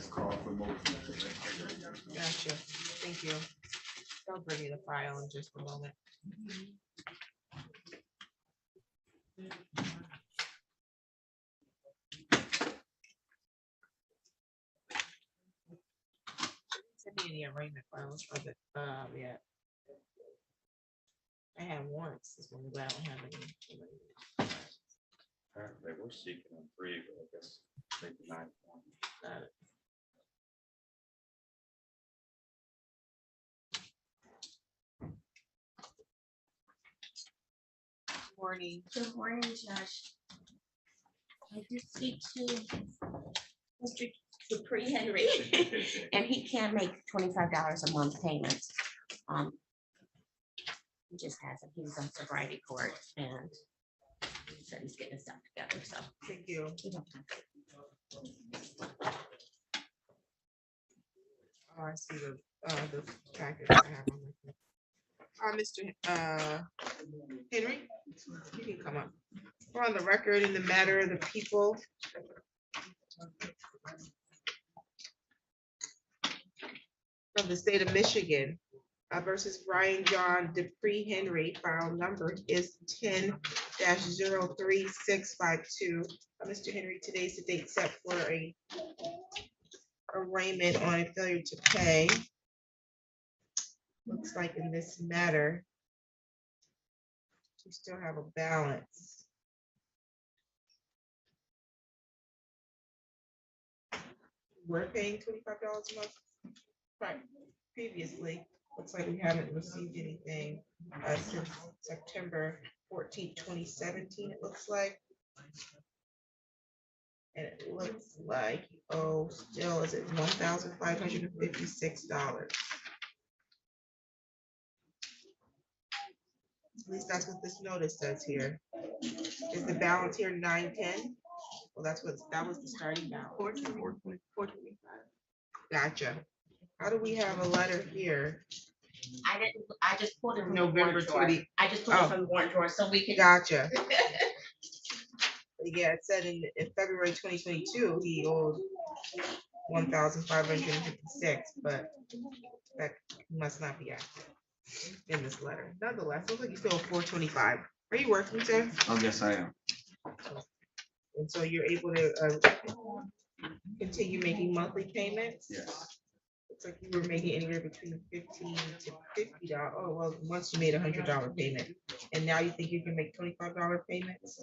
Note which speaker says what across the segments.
Speaker 1: just call for motion.
Speaker 2: Gotcha. Thank you. I'll bring you the file in just a moment. Send me any arraignment files for the, yeah. I have warrants this one, but I don't have any.
Speaker 1: Apparently, we're seeking on 3, but I guess maybe 9.
Speaker 2: Got it. Morning.
Speaker 3: Good morning, Judge. I did speak to Mr. Dupree Henry, and he can't make $25 a month payments. He just hasn't. He was on sobriety court, and he said he's getting his stuff together. So
Speaker 2: Thank you.
Speaker 3: we don't have to.
Speaker 2: Oh, I see the package I have on my. Mr. Henry, you can come up. We're on the record in the matter of the people. Of the state of Michigan versus Brian John Dupree Henry, file number is 10-03652. Mr. Henry, today's the date set for a arraignment on a failure to pay. Looks like in this matter, you still have a balance. We're paying $25 a month. Right, previously, looks like we haven't received anything since September 14th, 2017, it looks like. And it looks like, oh, still is it $1,556. At least that's what this notice says here. Is the balance here 910? Well, that was the starting balance. 425. Gotcha. How do we have a letter here?
Speaker 3: I just pulled it from
Speaker 2: November
Speaker 3: the warrant drawer.
Speaker 2: 20.
Speaker 3: I just pulled it from the warrant drawer so we can.
Speaker 2: Gotcha. Yeah, it said in February 2022, he owed 1,556, but that must not be accurate in this letter. Nonetheless, looks like you still owe 425. Are you working, sir?
Speaker 1: Oh, yes, I am.
Speaker 2: And so you're able to continue making monthly payments?
Speaker 1: Yes.
Speaker 2: Looks like you were making anywhere between $15 to $50. Oh, well, once you made $100 payment, and now you think you can make $25 payments?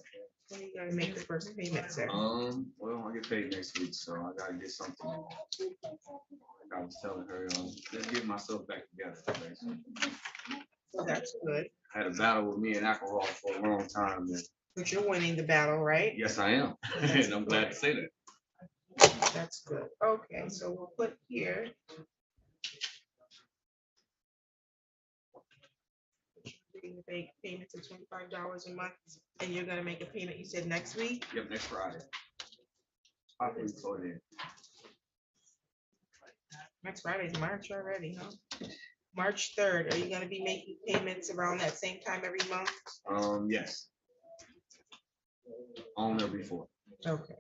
Speaker 2: When are you gonna make the first payment, sir?
Speaker 1: Well, I get paid next week, so I gotta get something. Like I was telling her, let's get myself back together. Basically.
Speaker 2: So that's good.
Speaker 1: I had a battle with me and alcohol for a long time. And
Speaker 2: But you're winning the battle, right?
Speaker 1: yes, I am. And I'm glad to say that.
Speaker 2: That's good. Okay, so we'll put here. You're gonna make payments of $25 a month, and you're gonna make a payment, you said next week?
Speaker 1: Yep, next Friday. Probably before then.
Speaker 2: Next Friday is March already, huh? March 3rd, are you gonna be making payments around that same time every month?
Speaker 1: Yes. On there before.
Speaker 2: Okay.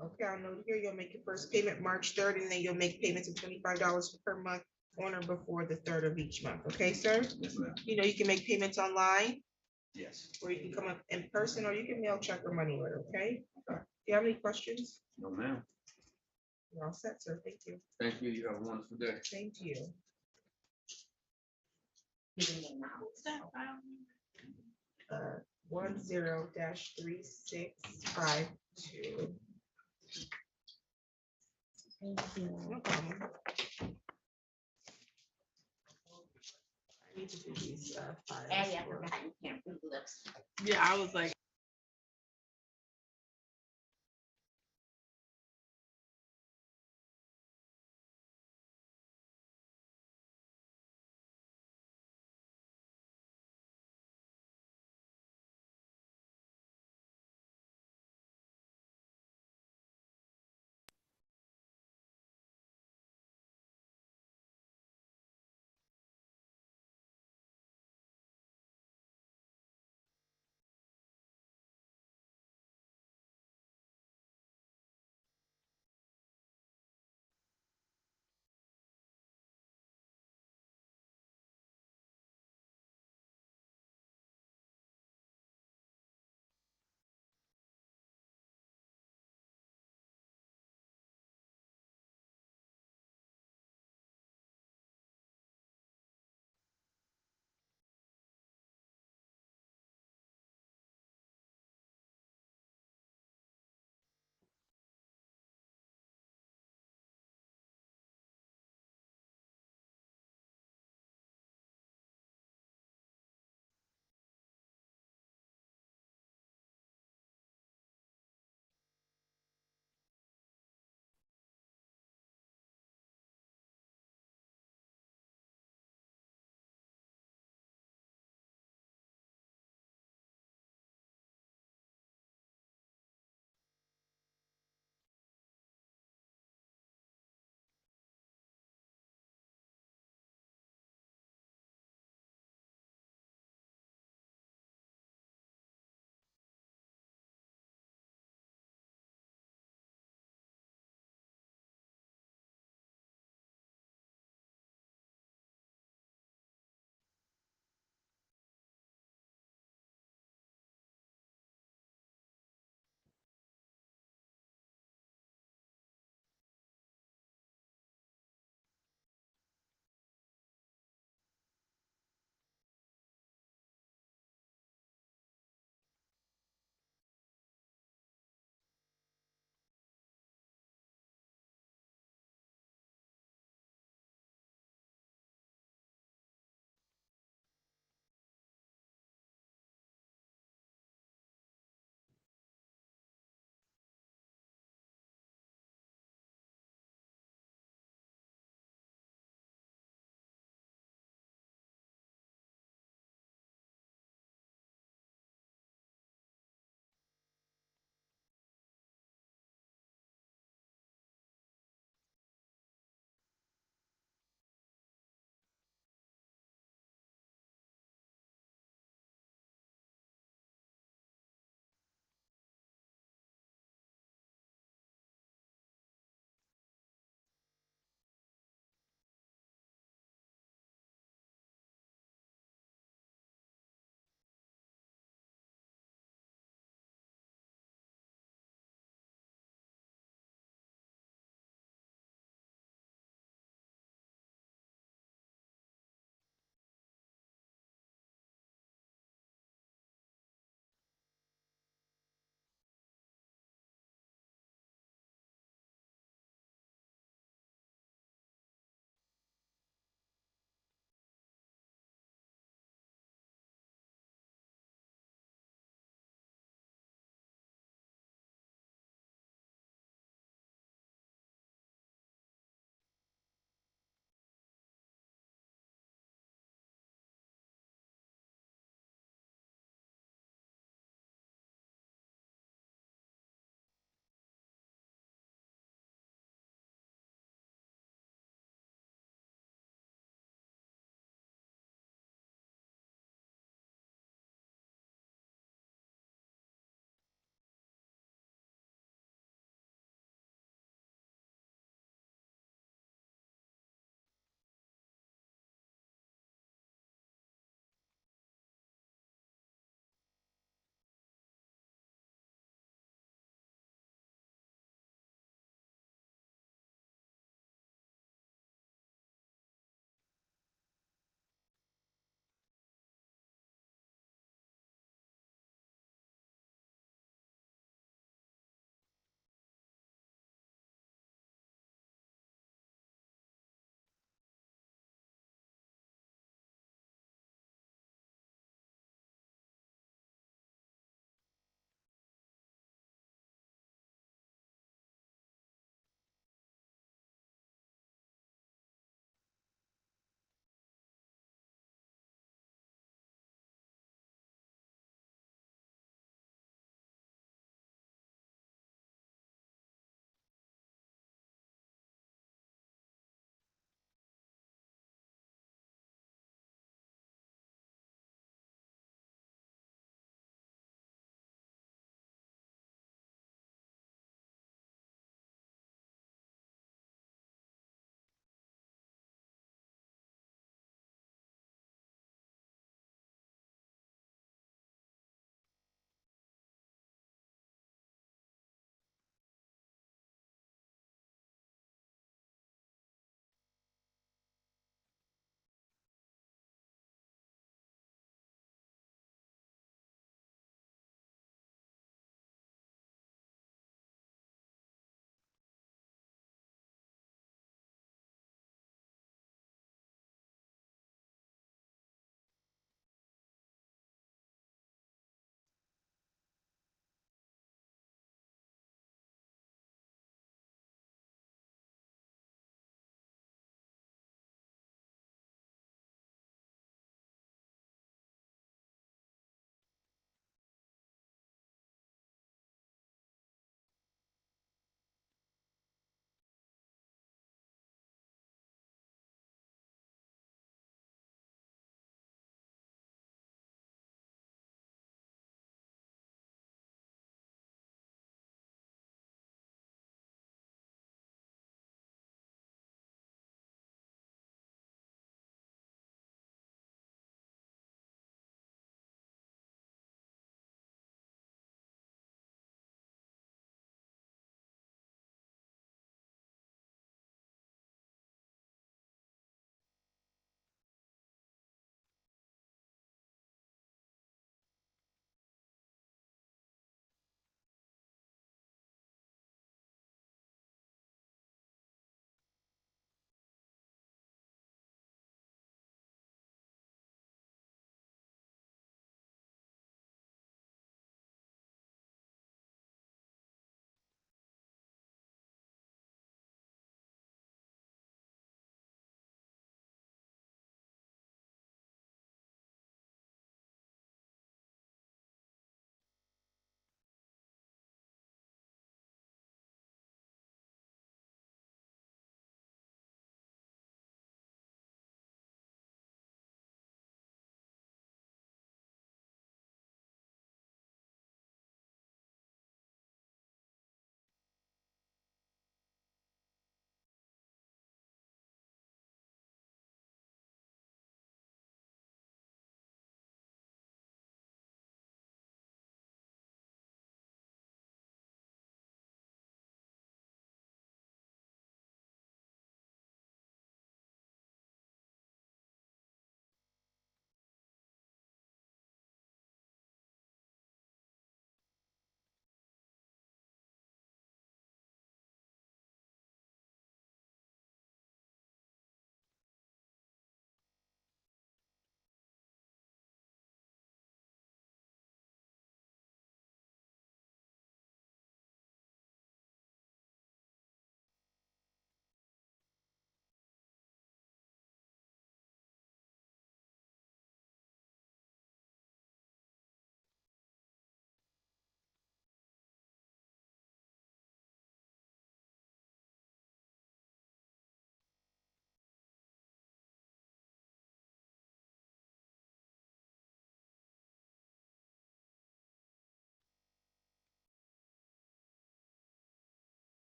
Speaker 2: Okay, I'll note here, you'll make your first payment March 3rd, and then you'll make payments of $25 per month on or before the 3rd of each month. Okay, sir?
Speaker 1: Yes, ma'am.
Speaker 2: You know, you can make payments online,
Speaker 1: Yes.
Speaker 2: or you can come up in person, or you can mail, check, or money order, okay? Do you have any questions?
Speaker 1: No, ma'am.
Speaker 2: You're all set, sir. Thank you.
Speaker 1: Thank you. You have a wonderful day.
Speaker 2: Same to you. 10-3652.
Speaker 3: Thank you.
Speaker 2: No problem. I need to do these files.
Speaker 3: And yeah, I forgot you can't read lips.
Speaker 2: Yeah, I was like.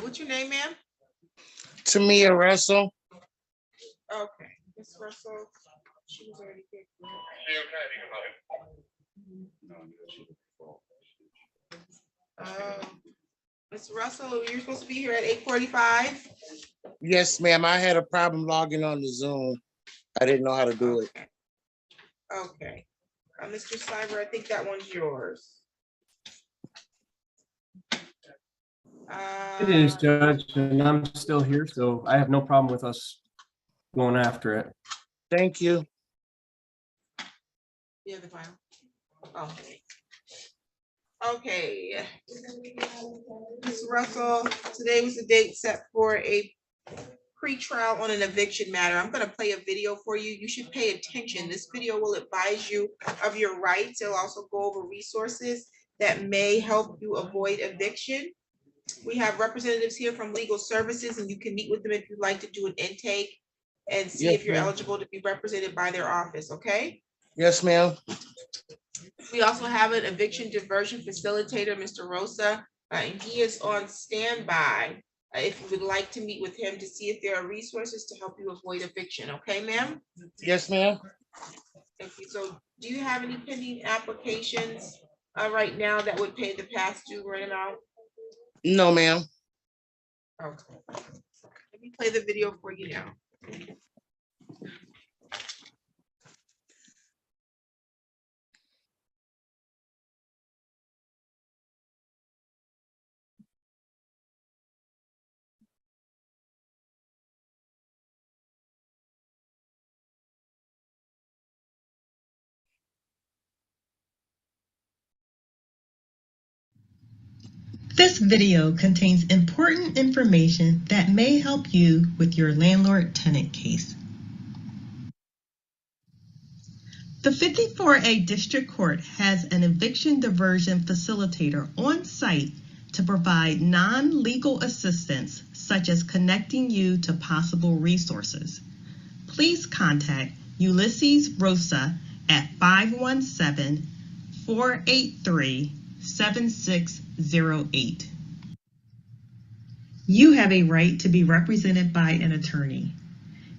Speaker 2: What's your name, ma'am?
Speaker 4: Tamia Russell.
Speaker 2: Okay, Miss Russell. She was already here. Miss Russell, you're supposed to be here at 8:45.
Speaker 4: Yes, ma'am. I had a problem logging on the Zoom. I didn't know how to do it.
Speaker 2: Okay. Mr. Cyber, I think that one's yours.
Speaker 5: It is, Judge, and I'm still here, so I have no problem with us going after it.
Speaker 4: Thank you.
Speaker 2: Yeah, the file. Oh. Okay. Ms. Russell, today was the date set for a pre-trial on an eviction matter. I'm going to play a video for you. You should pay attention. This video will advise you of your rights. It'll also go over resources that may help you avoid eviction. We have representatives here from legal services, and you can meet with them if you'd like to do an intake and see
Speaker 4: Yes,
Speaker 2: if you're
Speaker 4: ma'am.
Speaker 2: eligible to be represented by their office, okay?
Speaker 4: Yes, ma'am.
Speaker 2: We also have an eviction diversion facilitator, Mr. Rosa, and he is on standby if you would like to meet with him to see if there are resources to help you avoid eviction, okay, ma'am?
Speaker 4: Yes, ma'am.
Speaker 2: Thank you. So do you have any pending applications right now that would pay the past due rent amount?
Speaker 4: No, ma'am.
Speaker 2: Okay. Let me play the video for you now.
Speaker 6: This video contains important information that may help you with your landlord-tenant case. The 54A District Court has an eviction diversion facilitator on site to provide non-legal assistance, such as connecting you to possible resources. Please contact Ulysses Rosa at 517-483-7608. You have a right to be represented by an attorney.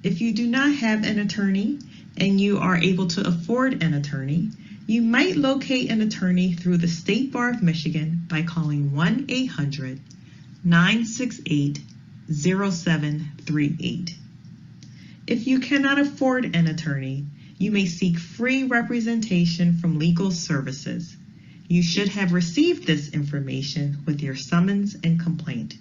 Speaker 6: If you do not have an attorney and you are able to afford an attorney, you might locate an attorney through the State Bar of Michigan by calling 1-800-968-0738. If you cannot afford an attorney, you may seek free representation from legal services. You should have received this information with your summons and complaint.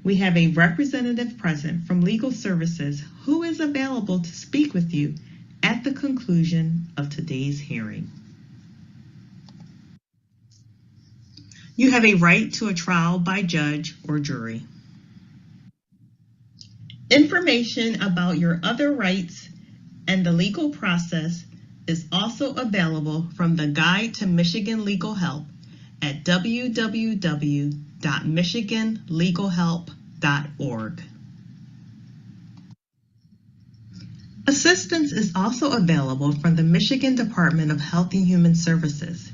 Speaker 6: We have a representative present from legal services who is available to speak with you at the conclusion of today's hearing. You have a right to a trial by judge or jury. Information about your other rights and the legal process is also available from the Guide to Michigan Legal Help at www.michiganlegalhelp.org. Assistance is also available from the Michigan Department of Health and Human Services.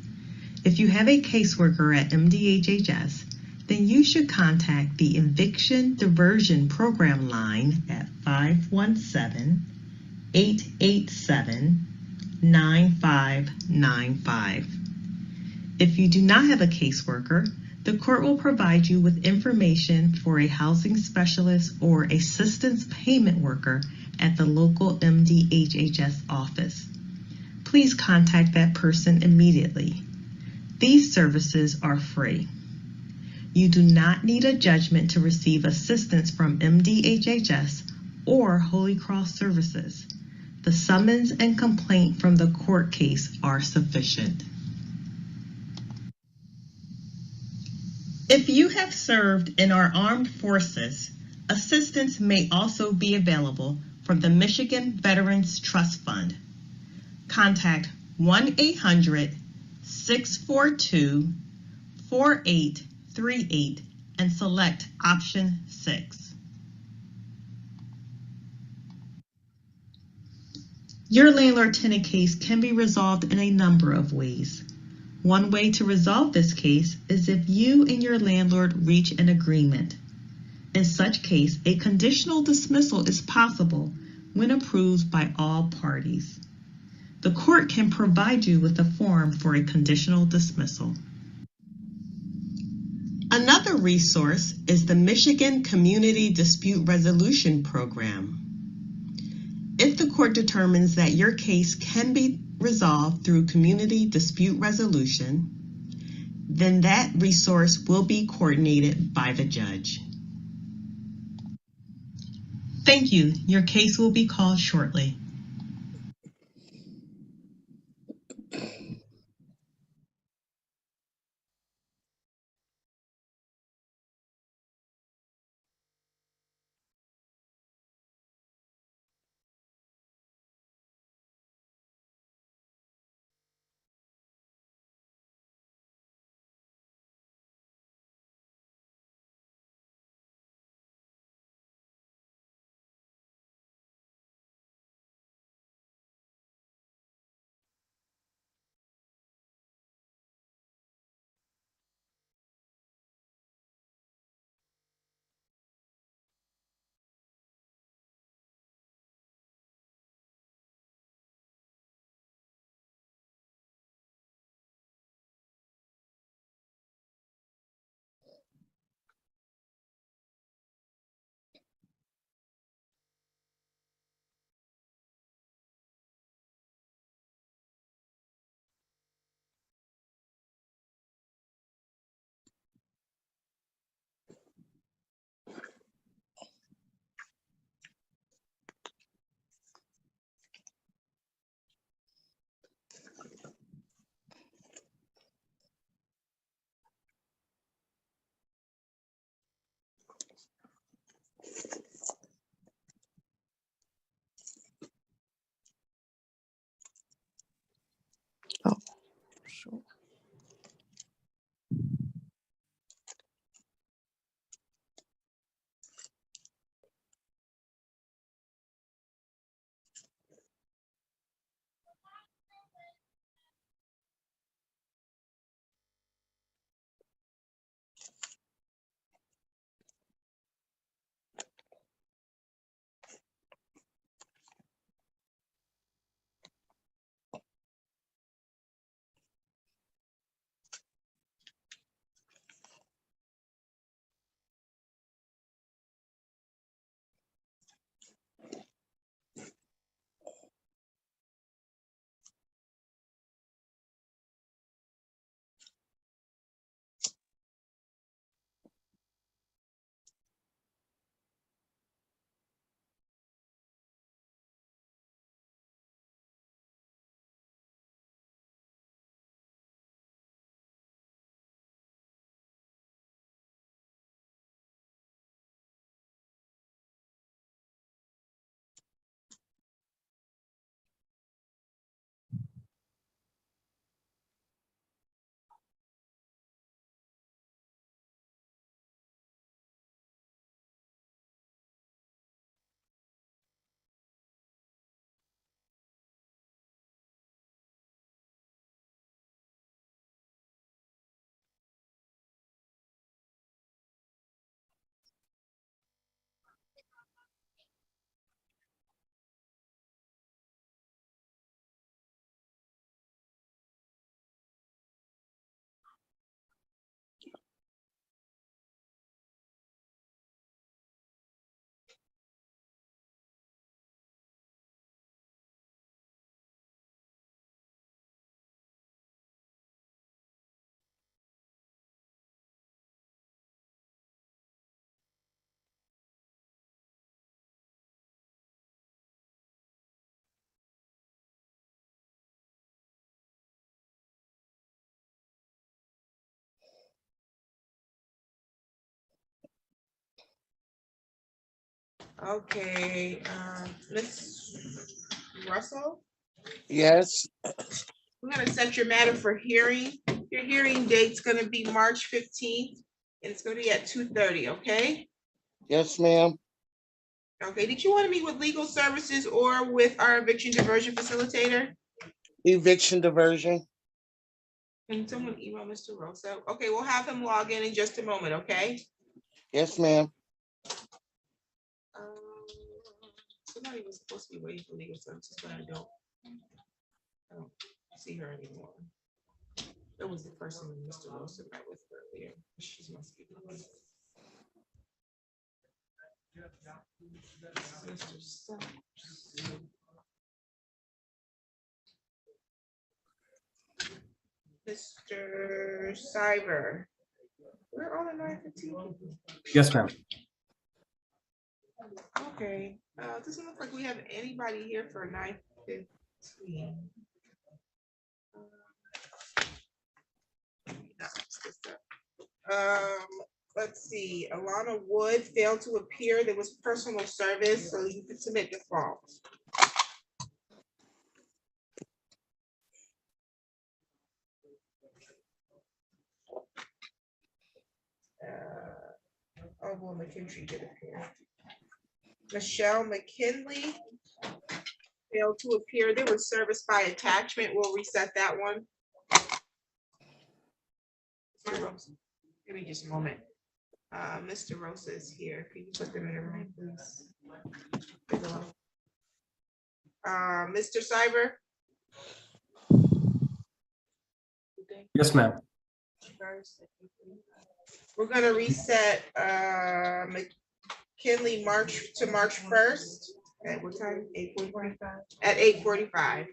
Speaker 6: If you have a caseworker at MDHHS, then you should contact the Eviction Diversion Program line at 517-887-9595. If you do not have a caseworker, the court will provide you with information for a housing specialist or assistance payment worker at the local MDHHS office. Please contact that person immediately. These services are free. You do not need a judgment to receive assistance from MDHHS or Holy Cross Services. The summons and complaint from the court case are sufficient. If you have served in our armed forces, assistance may also be available from the Michigan Veterans Trust Fund. Contact 1-800-642-4838 and select option 6. Your landlord-tenant case can be resolved in a number of ways. One way to resolve this case is if you and your landlord reach an agreement. In such case, a conditional dismissal is possible when approved by all parties. The court can provide you with a form for a conditional dismissal. Another resource is the Michigan Community Dispute Resolution Program. If the court determines that your case can be resolved through community dispute resolution, then that resource will be coordinated by the judge. Thank you. Your case will be called shortly.
Speaker 2: Okay, Ms. Russell,
Speaker 4: Yes,
Speaker 2: we're gonna set your matter for hearing. Your hearing date's gonna be March 15th, and it's gonna be at 2:30, okay?
Speaker 4: yes, ma'am.
Speaker 2: Okay, did you want to meet with legal services or with our eviction diversion facilitator?
Speaker 4: Eviction diversion.
Speaker 2: Can someone email Mr. Rosa? Okay, we'll have him log in just a moment, okay?
Speaker 4: Yes, ma'am.
Speaker 2: Somebody was supposed to be waiting for legal services, but I don't see her anymore. That was the person Mr. Rosa met with earlier. She must be. Mr. Summers. Mr. Cyber. Where are all the 9:15?
Speaker 5: Yes, ma'am.
Speaker 2: Okay, doesn't look like we have anybody here for 9:15. Let's see, Alana Wood failed to appear. There was personal service, so you can submit default. Oh, well, McKinley did appear. Michelle McKinley failed to appear. There was service by attachment. We'll reset that one. Give me just a moment. Mr. Rosa is here. Can you put them in the room, please? Mr. Cyber?
Speaker 5: Yes, ma'am.
Speaker 2: We're gonna reset McKinley March 1st. At what time? 8:45. At 8:45.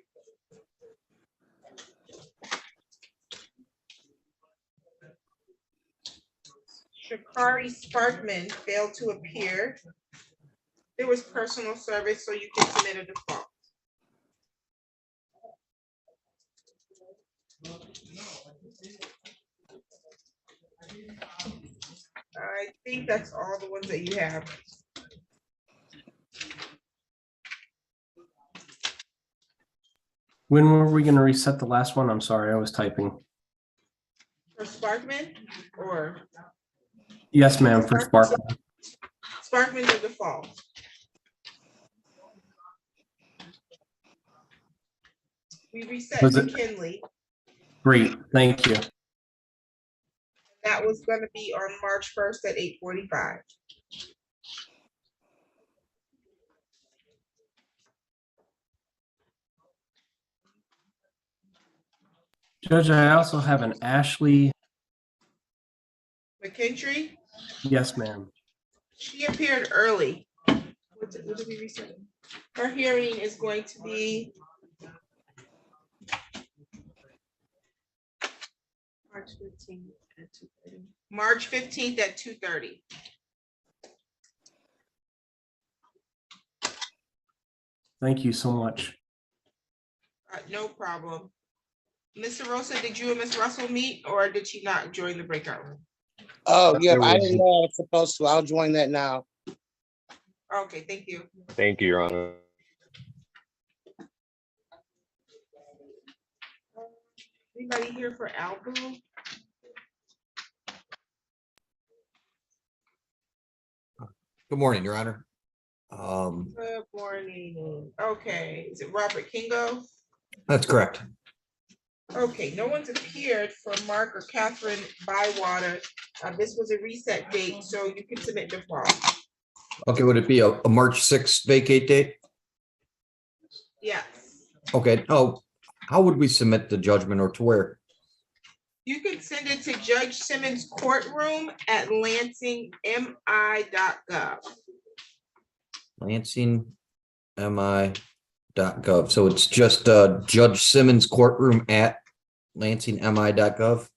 Speaker 2: Shakari Sparkman failed to appear. There was personal service, so you can submit a default. I think that's all the ones that you have.
Speaker 5: When were we going to reset the last one? I'm sorry, I was typing.
Speaker 2: For Sparkman or?
Speaker 5: Yes, ma'am, for Spark.
Speaker 2: Sparkman's the default. We reset
Speaker 5: Was it-
Speaker 2: McKinley.
Speaker 5: Great, thank you.
Speaker 2: That was gonna be on March 1st at 8:45.
Speaker 5: Judge, I also have an Ashley.
Speaker 2: McKinstry,
Speaker 5: Yes, ma'am.
Speaker 2: she appeared early. What did we reset? Her hearing is going to be March 15th at 2:30. March 15th at 2:30.
Speaker 5: Thank you so much.
Speaker 2: No problem. Mr. Rosa, did you and Ms. Russell meet or did she not join the breakout room?
Speaker 4: Oh, yeah, I didn't know I was supposed to. I'll join that now.
Speaker 2: Okay, thank you.
Speaker 7: Thank you, Your Honor.
Speaker 2: Anybody here for Albu?
Speaker 8: Good morning, Your Honor.
Speaker 2: Good morning. Okay, is it Robert Kingo?
Speaker 8: That's correct.
Speaker 2: Okay, no one's appeared for Mark or Catherine Bywater. This was a reset date, so you can submit default.
Speaker 8: Okay, would it be a March 6th vacate date?
Speaker 2: Yes.
Speaker 8: Okay, how would we submit the judgment or to where?
Speaker 2: You can send it to Judge Simmons Courtroom at lansingmi.gov.
Speaker 8: lansingmi.gov. So it's just Judge Simmons Courtroom at lansingmi.gov.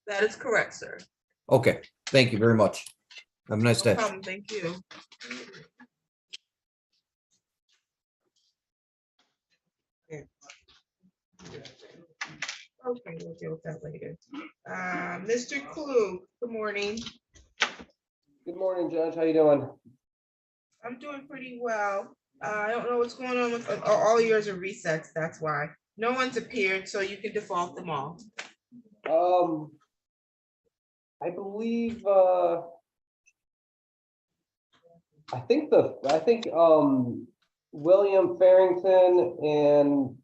Speaker 2: That is correct, sir.
Speaker 8: Okay, thank you very much. Have a nice
Speaker 2: No
Speaker 8: day.
Speaker 2: problem, thank you. Okay, we'll deal with that later. Mr. Klug, good morning.
Speaker 5: Good morning, Judge. How you doing?
Speaker 2: I'm doing pretty well. I don't know what's going on with all yours are resets, that's why. No one's appeared, so you can default them all.
Speaker 5: I believe, William Farrington and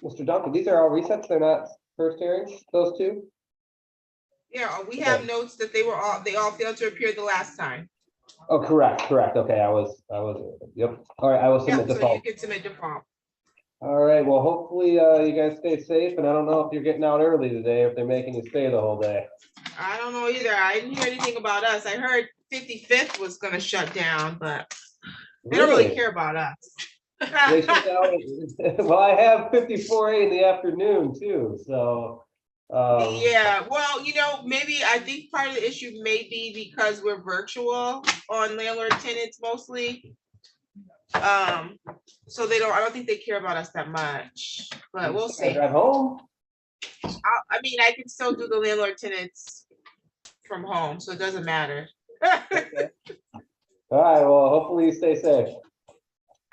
Speaker 5: Mr. Duncan, these are all resets. They're not
Speaker 7: first hearings, those two?
Speaker 2: Yeah, we have notes that they all failed to appear the last time.
Speaker 7: Oh, correct. Okay, yep. All right, I will
Speaker 2: Yeah,
Speaker 7: submit the
Speaker 2: so you
Speaker 7: default.
Speaker 2: can submit default.
Speaker 7: All right, well, hopefully, you guys stay safe, and I don't know if you're getting out early today, if they're making you stay the whole day.
Speaker 2: I don't know either. I didn't hear anything about us. I heard 55th was gonna shut down, but they don't really care about us.
Speaker 7: They shut down. Well, I have 54A in the afternoon too, so.
Speaker 2: Yeah, well, maybe I think part of the issue may be because we're virtual on landlord tenants mostly. So I don't think they care about us that much, but we'll see.
Speaker 7: Drive home.
Speaker 2: I can still do the landlord tenants from home, so it doesn't matter.
Speaker 7: Okay. All right, well, hopefully you stay safe.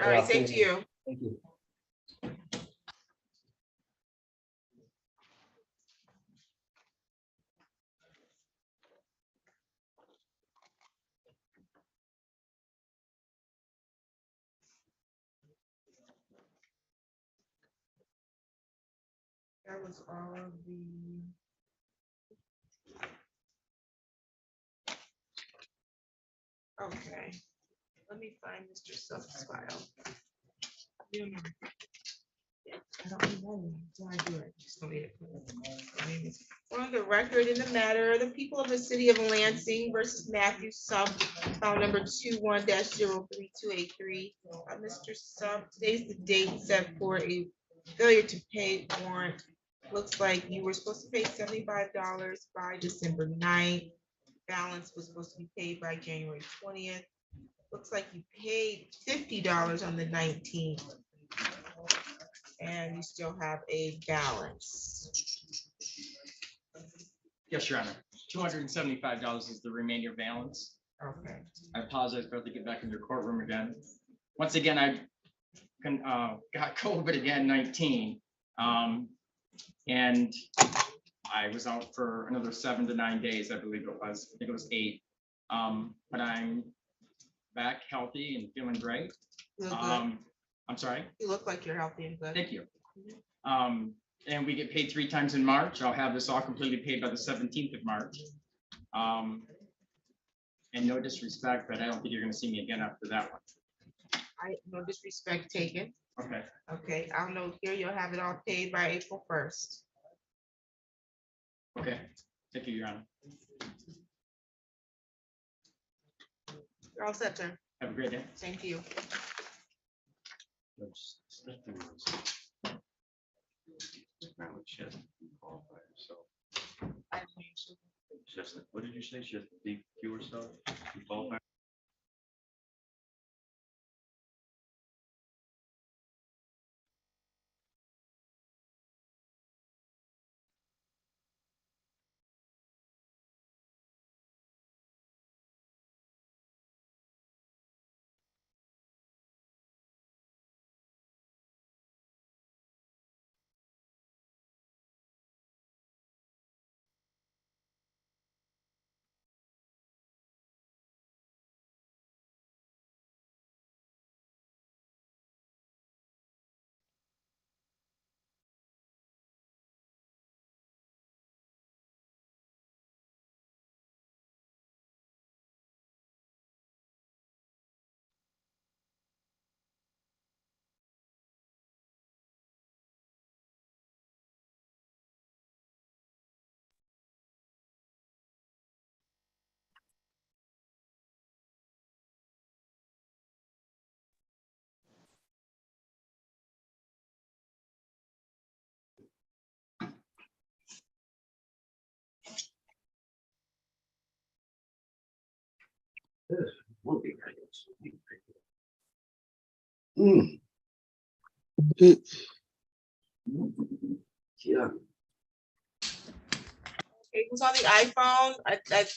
Speaker 2: All right, same to you.
Speaker 7: Thank you.
Speaker 2: That was all of the. Okay, let me find Mr. Sump's file. I don't know why I do it. Just don't need it. On the record in the matter of the people of the city of Lansing versus Matthew Sump, file number 21-03283. Mr. Sump, today's the date set for a failure to pay warrant. Looks like you were supposed to pay $75 by December 9th. Balance was supposed to be paid by January 20th. Looks like you paid $50 on the 19th. And you still have a balance.
Speaker 9: Yes, Your Honor. $275 is the remainder balance.
Speaker 2: Okay.
Speaker 9: I apologize for having to get back into the courtroom again. Once again, I got COVID again, 19. And I was out for another 7 to 9 days, I believe it was. I think it was 8. But I'm back healthy and feeling great.
Speaker 2: You look good.
Speaker 9: I'm sorry.
Speaker 2: You look like you're healthy and good.
Speaker 9: Thank you. And we get paid 3 times in March. I'll have this all completely paid by the 17th of March. And no disrespect, but I don't think you're going to see me again after that one.
Speaker 2: No disrespect taken.
Speaker 9: Okay.
Speaker 2: Okay, I'll note here you'll have it all paid by April 1st.
Speaker 9: Okay. Thank you, Your Honor.
Speaker 2: You're all set, sir.
Speaker 9: Have a great day.
Speaker 2: Thank you.
Speaker 1: What did you say? She has to DQ herself?
Speaker 4: Yeah.
Speaker 2: Okay, who's on the iPhone?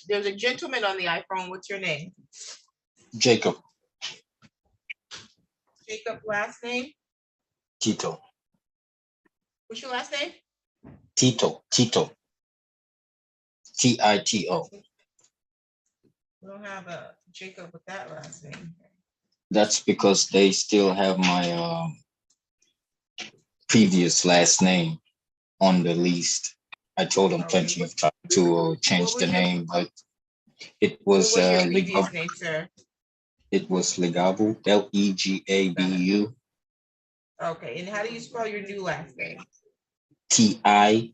Speaker 2: There's a gentleman on the iPhone. What's your name?
Speaker 4: Jacob,
Speaker 2: Jacob, last name?
Speaker 4: Tito,
Speaker 2: What's your last name?
Speaker 4: Tito, Tito. Tito.
Speaker 2: We don't have a Jacob with that last name.
Speaker 4: That's because they still have my previous last name.
Speaker 10: on the lease. I told them plenty of time to change the name, but it was
Speaker 2: What was your previous
Speaker 10: Legabu.
Speaker 2: name, sir?
Speaker 10: It was Legabu, Legabu,
Speaker 2: Okay, and how do you spell your new last name?
Speaker 10: Tito.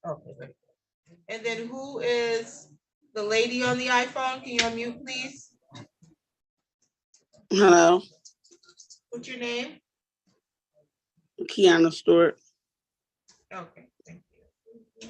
Speaker 2: Okay, great. And then who is the lady on the iPhone? Can you unmute, please?
Speaker 11: Hello,
Speaker 2: What's your name?
Speaker 11: Kiana Stewart.
Speaker 2: Okay, thank you.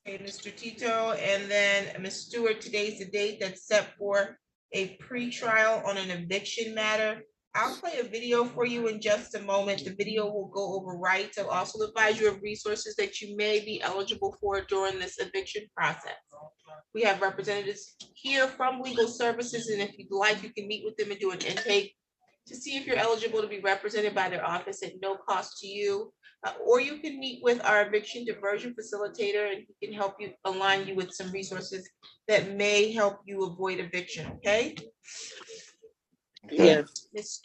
Speaker 2: Okay, Mr. Tito, and then Ms. Stewart, today's the date that's set for a pretrial on an eviction matter. I'll play a video for you in just a moment. The video will go over rights. I'll also advise you of resources that you may be eligible for during this eviction process. We have representatives here from legal services, and if you'd like, you can meet with them and do an intake to see if you're eligible to be represented by their office at no cost to you. Or you can meet with our eviction diversion facilitator, and he can help you, align you with some resources that may help you avoid eviction, okay?
Speaker 11: Yes.
Speaker 2: Ms.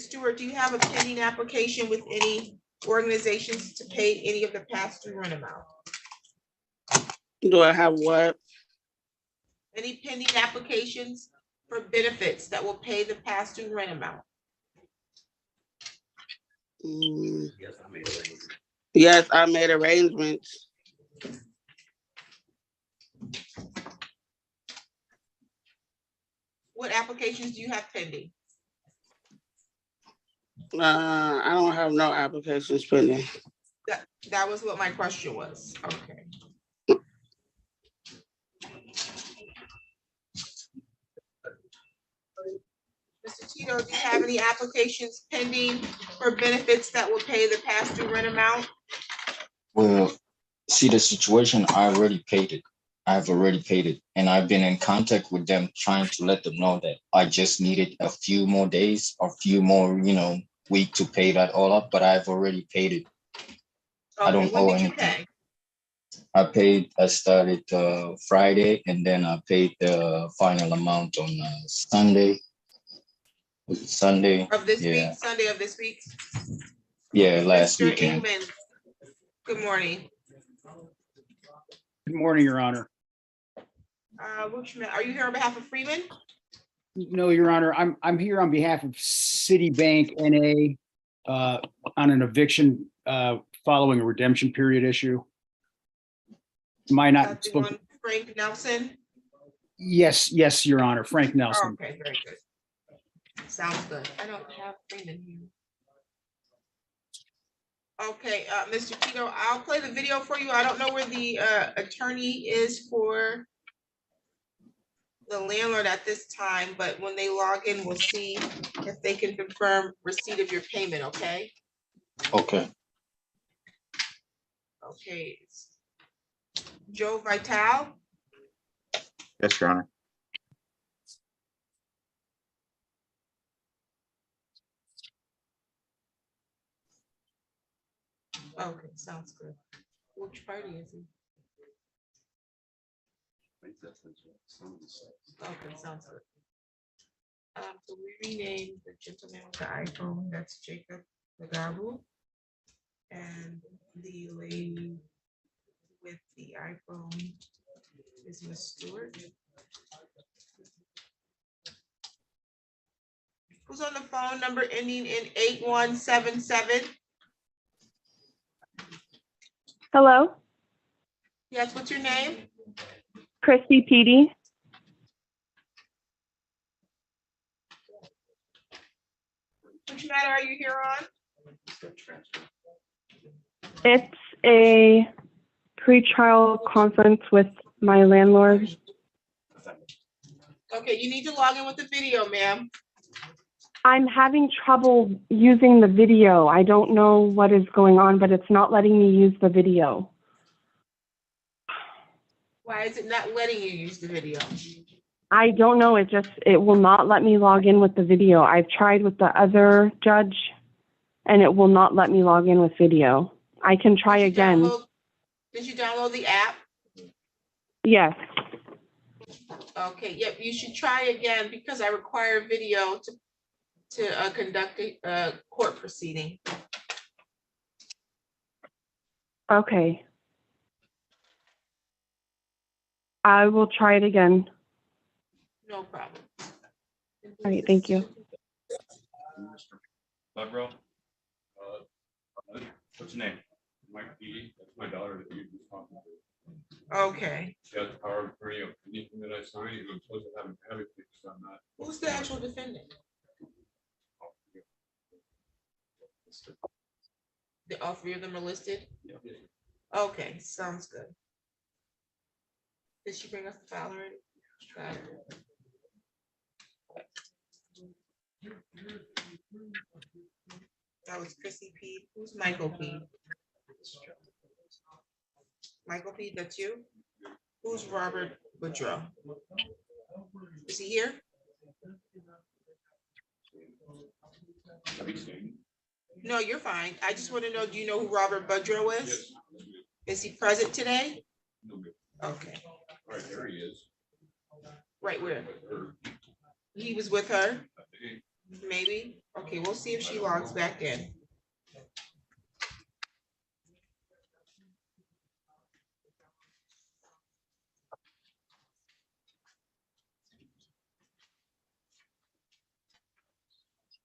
Speaker 2: Stewart, do you have a pending application with any organizations to pay any of the past due rent amount?
Speaker 11: Do I have what?
Speaker 2: Any pending applications for benefits that will pay the past due rent amount?
Speaker 11: Yes, I made arrangements.
Speaker 2: What applications do you have pending?
Speaker 11: I don't have no applications pending.
Speaker 2: That was what my question was. Okay. Mr. Tito, do you have any applications pending for benefits that will pay the past due rent amount?
Speaker 10: Well, see the situation, I already paid it. I've already paid it. And I've been in contact with them, trying to let them know that I just needed a few more days or a few more, week to pay that all up, but I've already paid it. I don't owe anything. I started Friday, and then I paid the final amount on Sunday. Was it Sunday?
Speaker 2: Of this week, Sunday of this week?
Speaker 10: Yeah, last
Speaker 2: Mr.
Speaker 10: weekend.
Speaker 2: Ingman, good morning.
Speaker 12: Good morning, Your Honor.
Speaker 2: Are you here on behalf of Freeman?
Speaker 12: No, Your Honor, I'm here on behalf of Citibank NA on an eviction following a redemption period issue. Am I not supposed to?
Speaker 2: Frank Nelson?
Speaker 12: Yes, Your Honor, Frank Nelson.
Speaker 2: Okay, very good. Sounds good. I don't have Freeman here. Okay, Mr. Tito, I'll play the video for you. I don't know where the attorney is for the landlord at this time, but when they log in, we'll see if they can confirm receipt of your payment, okay?
Speaker 10: Okay.
Speaker 2: Okay. Joe Vital?
Speaker 13: Yes, Your Honor.
Speaker 2: Okay, sounds good. Which party is he? Okay, sounds good. So we renamed the gentleman with the iPhone, that's Jacob Legabu. And the lady with the iPhone is Ms. Stewart. Who's on the phone number ending in 8177?
Speaker 14: Hello,
Speaker 2: Yes, what's your name?
Speaker 14: Christy Petey.
Speaker 2: Which matter are you here on?
Speaker 14: It's a pre-trial conference with my landlord.
Speaker 2: Okay, you need to log in with the video, ma'am.
Speaker 14: I'm having trouble using the video. I don't know what is going on, but it's not letting me use the video.
Speaker 2: Why is it not letting you use the video?
Speaker 14: I don't know. It will not let me log in with the video. I've tried with the other judge and it will not let me log in with video. I can try again.
Speaker 2: Did you download the app?
Speaker 14: Yes.
Speaker 2: Okay, yep, you should try again because I require video to conduct a court proceeding.
Speaker 14: Okay. I will try it again.
Speaker 2: No problem.
Speaker 14: All right, thank you.
Speaker 1: Budrow? What's your name? Mike P. That's my daughter that you just talked about.
Speaker 2: Okay.
Speaker 1: She has the power of attorney of anything that I sign, and I'm supposed to have it fixed on that.
Speaker 2: Who's the actual defendant? All three of them are listed? Okay, sounds good. Did she bring us the file already? Got it. That was Chrissy P. Who's Michael P? Michael P, that's you? Who's Robert Boudreaux? Is he here? No, you're fine. I just want to know, do you know who Robert Boudreaux is? Is he present today? Okay.
Speaker 1: Right, there he is.
Speaker 2: Right where? He was with her? Maybe? Okay, we'll see if she logs back in.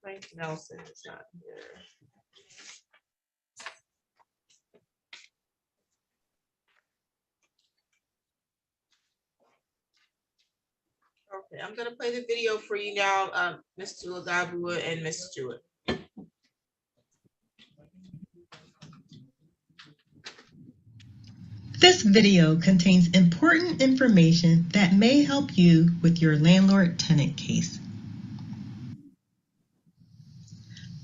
Speaker 2: Frank Nelson is not here. Okay, I'm gonna play the video for you now, Mr. Lagabua and Ms. Stewart.
Speaker 6: This video contains important information that may help you with your landlord-tenant case.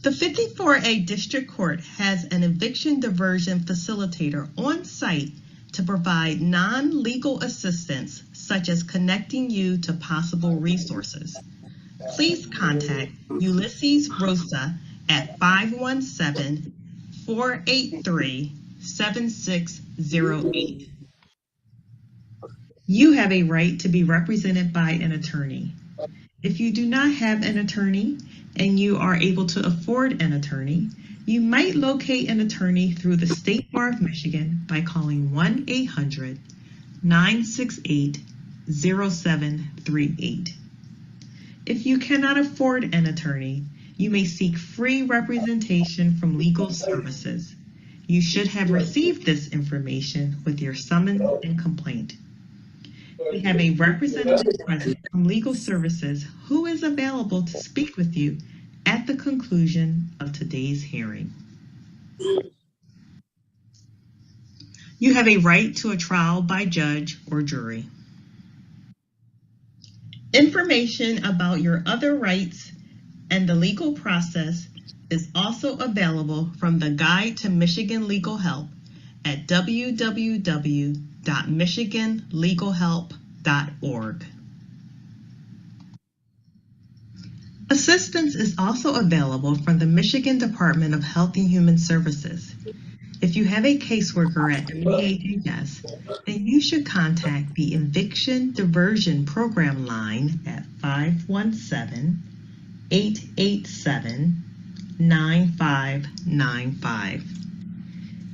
Speaker 6: The 54A District Court has an eviction diversion facilitator on site to provide non-legal assistance, such as connecting you to possible resources. Please contact Ulysses Rosa at 517-483-7608. You have a right to be represented by an attorney. If you do not have an attorney and you are able to afford an attorney, you might locate an attorney through the State Bar of Michigan by calling 1-800-968-0738. If you cannot afford an attorney, you may seek free representation from legal services. You should have received this information with your summons and complaint. We have a representative present from legal services who is available to speak with you at the conclusion of today's hearing. You have a right to a trial by judge or jury. Information about your other rights and the legal process is also available from the Guide to Michigan Legal Help at www.michiganlegalhelp.org. Assistance is also available from the Michigan Department of Health and Human Services. If you have a caseworker at MDHHS, then you should contact the Eviction Diversion Program line at 517-887-9595.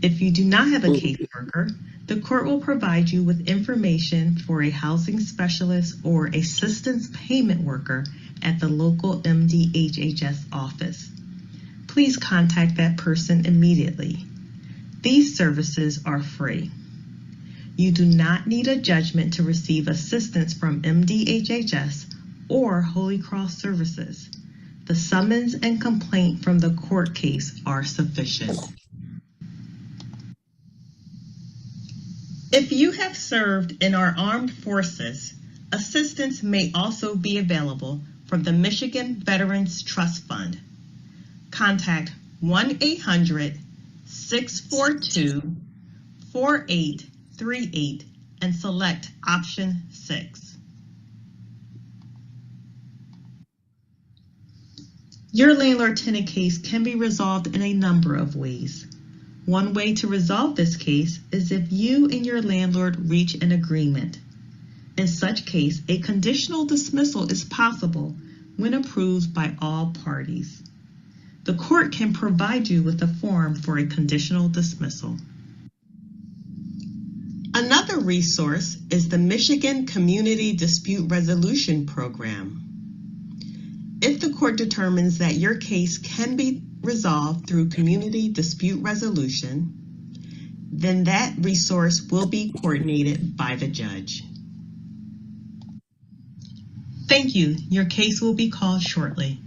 Speaker 6: If you do not have a caseworker, the court will provide you with information for a housing specialist or assistance payment worker at the local MDHHS office. Please contact that person immediately. These services are free. You do not need a judgment to receive assistance from MDHHS or Holy Cross Services. The summons and complaint from the court case are sufficient. If you have served in our armed forces, assistance may also be available from the Michigan Veterans Trust Fund. Contact 1-800-642-4838 and select option 6. Your landlord-tenant case can be resolved in a number of ways. One way to resolve this case is if you and your landlord reach an agreement. In such case, a conditional dismissal is possible when approved by all parties. The court can provide you with a form for a conditional dismissal. Another resource is the Michigan Community Dispute Resolution Program. If the court determines that your case can be resolved through community dispute resolution, then that resource will be coordinated by the judge. Thank you. Your case will be called shortly.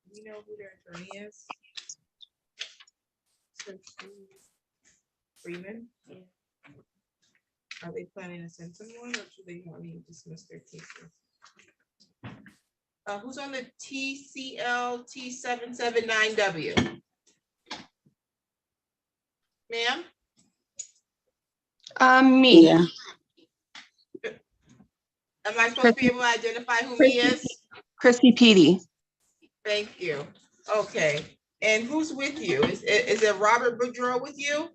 Speaker 2: You know who their attorney is? Freeman? Are they planning to send someone, or do they want me to dismiss their cases? Who's on the TCL T779W? Ma'am?
Speaker 14: Me.
Speaker 11: Yeah.
Speaker 2: Am I supposed to be able to identify who me is?
Speaker 14: Chrissy Petey.
Speaker 2: Thank you. Okay. And who's with you? Is it Robert Boudreau with you?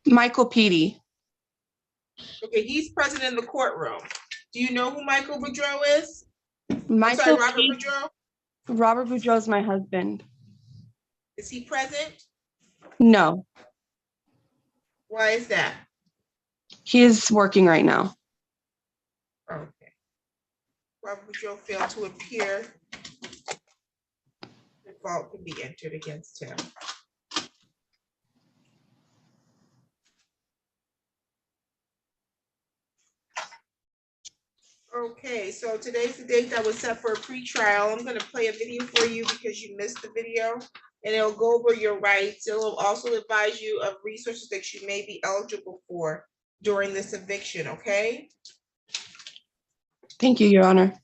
Speaker 14: Michael Petey.
Speaker 2: Okay, he's present in the courtroom. Do you know who Michael Boudreau is?
Speaker 14: Michael
Speaker 2: Robert
Speaker 14: Petey.
Speaker 2: Boudreau?
Speaker 14: Robert Boudreau is my husband.
Speaker 2: Is he present?
Speaker 14: No,
Speaker 2: Why is that?
Speaker 14: he is working right now.
Speaker 2: Okay. Robert Boudreau failed to appear. The fault can be entered against him. Okay, so today's the date that was set for a pretrial. I'm gonna play a video for you because you missed the video, and it'll go over your rights. It'll also advise you of resources that you may be eligible for during this eviction, okay?
Speaker 14: Thank you, Your Honor.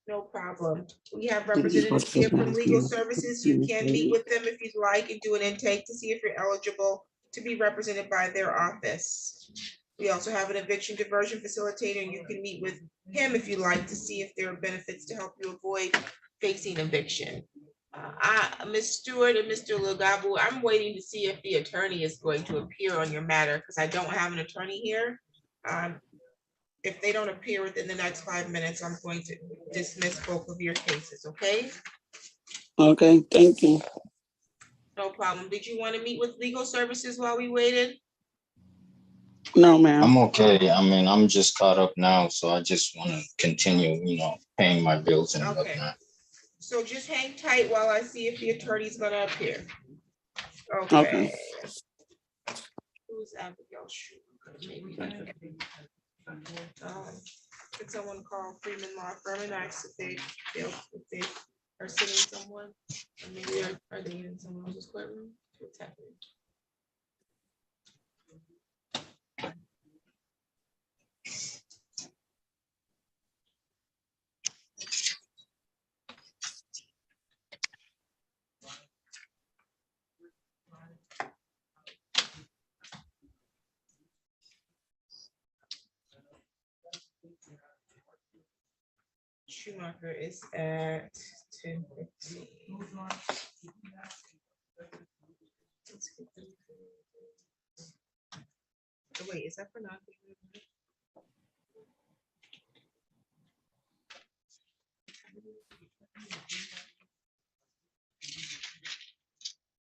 Speaker 2: No problem. We have representatives here from legal services. You can meet with them if you'd like and do an intake to see if you're eligible to be represented by their office. We also have an eviction diversion facilitator, and you can meet with him if you'd like to see if there are benefits to help you avoid facing eviction. Ms. Stewart and Mr. Lugabu, I'm waiting to see if the attorney is going to appear on your matter because I don't have an attorney here. If they don't appear within the next 5 minutes, I'm going to dismiss both of your cases, okay?
Speaker 11: Okay, thank you.
Speaker 2: No problem. Did you want to meet with legal services while we waited?
Speaker 11: No, ma'am.
Speaker 10: I'm okay. I mean, I'm just caught up now, so I just want to continue, paying my bills and
Speaker 2: Okay.
Speaker 10: whatnot.
Speaker 2: So just hang tight while I see if the attorney's gonna appear.
Speaker 11: Okay.
Speaker 2: Who's Abigail Schumacher? Maybe could someone call Freeman Law Firm and ask if they are sending someone? Or maybe are they in someone else's courtroom? What's happening? Schumacher is at 10:15. Oh, wait, is that for not?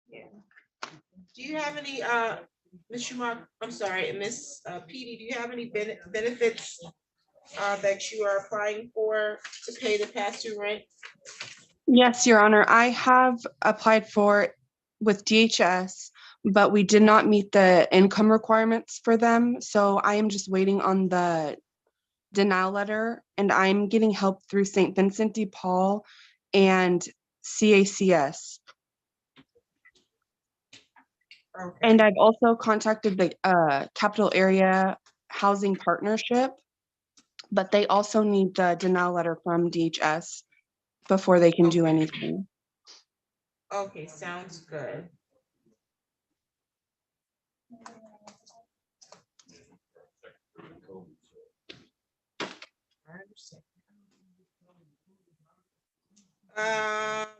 Speaker 2: Yeah. Do you have any, Ms. Schumacher, I'm sorry, Ms. Petey, do you have any benefits that you are applying for to pay the past due rent?
Speaker 14: Yes, Your Honor. I have applied for with DHS, but we did not meet the income requirements for them. So I am just waiting on the denial letter, and I'm getting help through St. Vincent de Paul and CACS.
Speaker 2: Okay.
Speaker 14: And I've also contacted the Capital Area Housing Partnership, but they also need the denial letter from DHS before they can do anything.
Speaker 2: Okay, sounds good. I understand.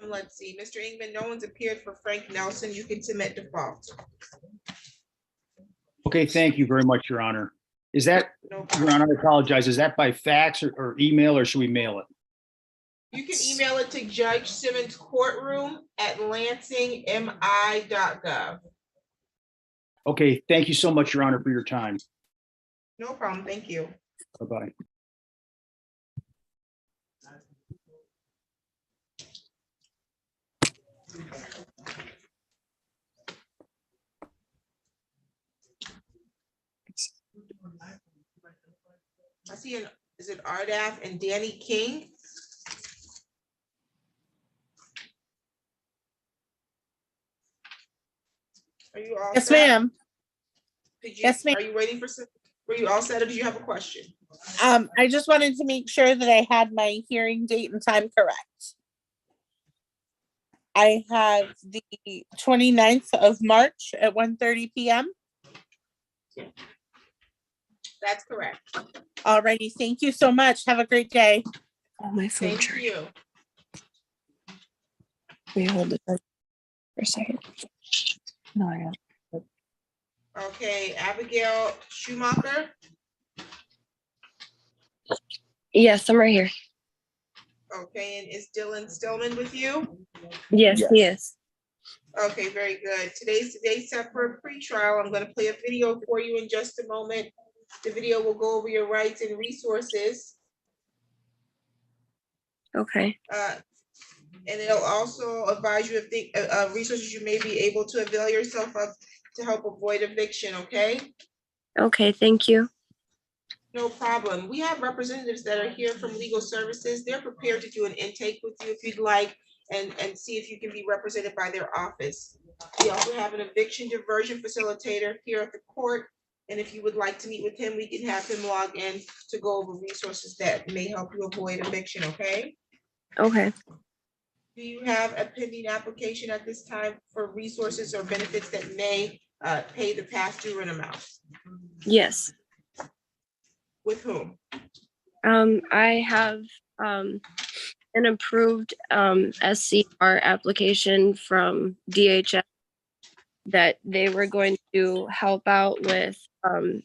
Speaker 2: Let's see, Mr. Ingman, no one's appeared for Frank Nelson. You can submit default.
Speaker 12: Okay, thank you very much, Your Honor. Is that,
Speaker 2: No
Speaker 12: Your Honor, I apologize, is that by fax or email, or should we mail it?
Speaker 2: You can email it to Judge Simmons Courtroom at lansingmi.gov.
Speaker 12: Okay, thank you so much, Your Honor, for your time.
Speaker 2: No problem, thank you.
Speaker 12: Bye-bye.
Speaker 2: I see is it Ardaf and Danny King? Are you all
Speaker 15: Yes,
Speaker 2: set?
Speaker 15: ma'am. Yes, ma'am.
Speaker 2: Are you waiting for some, were you all set or did you have a question?
Speaker 15: I just wanted to make sure that I had my hearing date and time correct. I have the 29th of March at 1:30 p.m.
Speaker 2: That's correct.
Speaker 15: Alrighty, thank you so much. Have a great day.
Speaker 14: Oh, my phone
Speaker 2: Thank
Speaker 14: charger.
Speaker 2: you.
Speaker 14: We hold it for a second. No, I got.
Speaker 2: Okay, Abigail Schumacher.
Speaker 14: Yes, I'm right here.
Speaker 2: Okay, and is Dylan Stillman with you?
Speaker 14: Yes, yes.
Speaker 2: Okay, very good. Today's the day set for a pretrial. I'm going to play a video for you in just a moment. The video will go over your rights and resources.
Speaker 14: Okay.
Speaker 2: And it'll also advise you of the resources you may be able to avail yourself of to help avoid eviction, okay?
Speaker 14: Okay, thank you.
Speaker 2: No problem. We have representatives that are here from legal services. They're prepared to do an intake with you if you'd like and see if you can be represented by their office. We also have an eviction diversion facilitator here at the court. And if you would like to meet with him, we can have him log in to go over resources that may help you avoid eviction, okay?
Speaker 14: Okay.
Speaker 2: Do you have a pending application at this time for resources or benefits that may pay the past due rent amount?
Speaker 14: Yes.
Speaker 2: With whom?
Speaker 14: I have an approved SCR application from DHS that they were going to help out with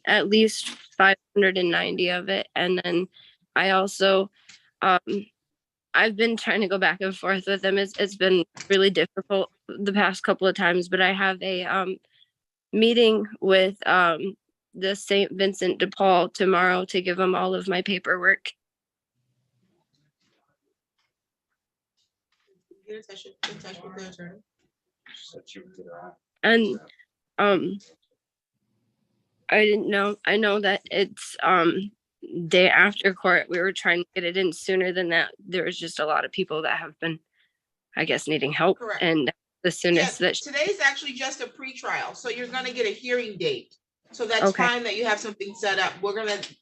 Speaker 14: at least 590 of it. And then I also I've been trying to go back and forth with them. It's been really difficult the past couple of times, but I have a meeting with the St. Vincent de Paul tomorrow to give them all of my paperwork.
Speaker 2: Get in touch with the attorney.
Speaker 14: And I didn't know. I know that it's day after court. We were trying to get it in sooner than that. There was just a lot of people that have been, I guess, needing help.
Speaker 2: Correct.
Speaker 14: And the soonest that
Speaker 2: today's actually just a pretrial, so you're gonna get a hearing date. So that's
Speaker 14: Okay.
Speaker 2: fine that you have something set up.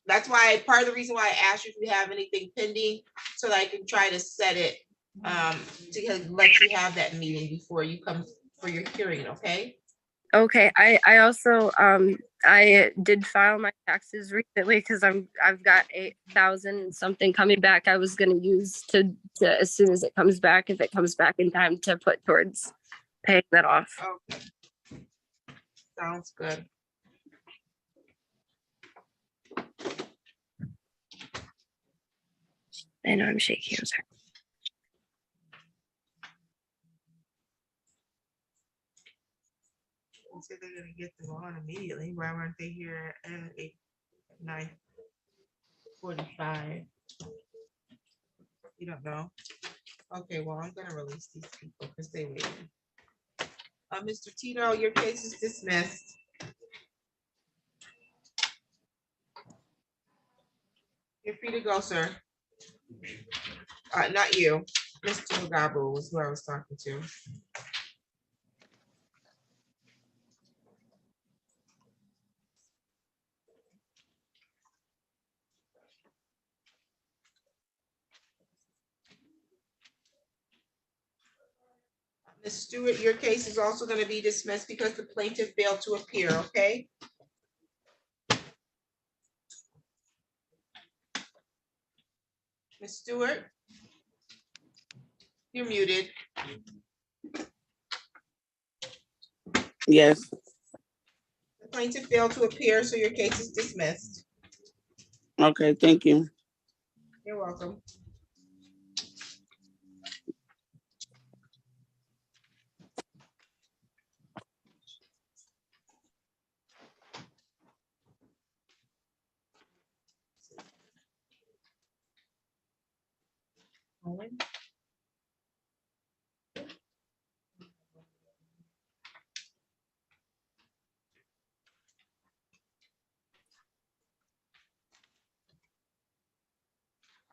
Speaker 2: That's why, part of the reason why I asked you if you have anything pending, so that I can try to set it to let you have that meeting before you come for your hearing, okay?
Speaker 14: Okay, I also I did file my taxes recently because I've got 8,000 something coming back. I was gonna use to as soon as it comes back, if it comes back in time, to put towards paying that off.
Speaker 2: Okay. Sounds good.
Speaker 14: I know I'm shaky. I'm sorry.
Speaker 2: They said they're gonna get them on immediately. Why weren't they here at 9:45? You don't know? Okay, well, I'm gonna release these people because they waited. Mr. Tito, your case is dismissed. You're free to go, sir. Not you. Mr. Mugabu was who I was talking to. Ms. Stewart, your case is also going to be dismissed because the plaintiff failed to appear, okay? Ms. Stewart? You're muted.
Speaker 11: Yes.
Speaker 2: The plaintiff failed to appear, so your case is dismissed.
Speaker 11: Okay, thank you.
Speaker 2: You're welcome.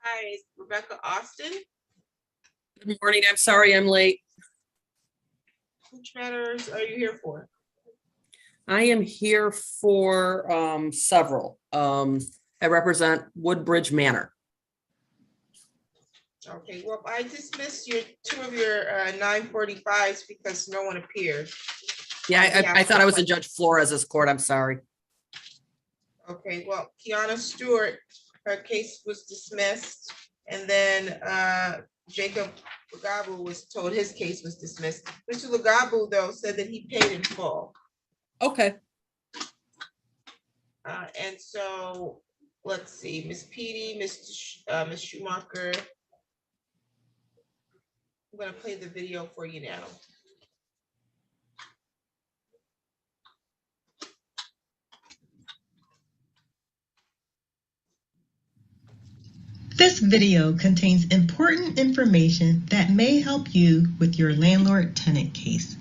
Speaker 2: Hi, it's Rebecca Austin.
Speaker 16: Good morning. I'm sorry I'm late.
Speaker 2: Which matters are you here for?
Speaker 16: I am here for several. I represent Woodbridge Manor.
Speaker 2: Okay, well, I dismissed two of your 945s because no one appeared.
Speaker 16: Yeah, I thought I was in Judge Flores's court. I'm sorry.
Speaker 2: Okay, well, Kiana Stewart, her case was dismissed, and then Jacob Lagabu was told his case was dismissed. Mr. Lagabu, though, said that he paid in full.
Speaker 16: Okay.
Speaker 2: And so, let's see, Ms. Petey, Ms. Schumacher. I'm gonna play the video for you now.
Speaker 6: This video contains important information that may help you with your landlord-tenant case.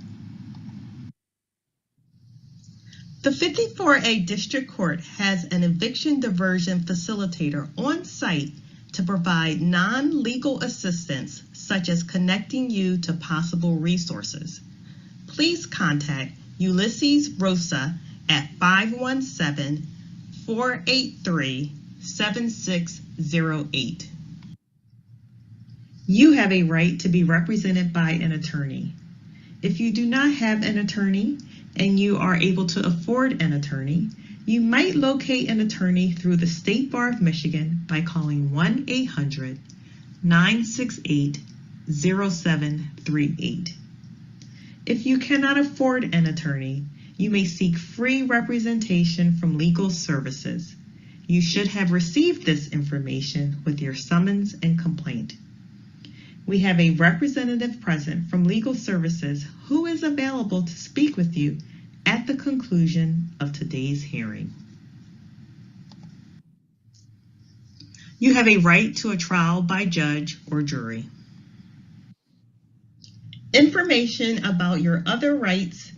Speaker 6: The 54A District Court has an eviction diversion facilitator on site to provide non-legal assistance, such as connecting you to possible resources. Please contact Ulysses Rosa at 517-483-7608. You have a right to be represented by an attorney. If you do not have an attorney and you are able to afford an attorney, you might locate an attorney through the State Bar of Michigan by calling 1-800-968-0738. If you cannot afford an attorney, you may seek free representation from legal services. You should have received this information with your summons and complaint. We have a representative present from legal services who is available to speak with you at the conclusion of today's hearing. You have a right to a trial by judge or jury. Information about your other rights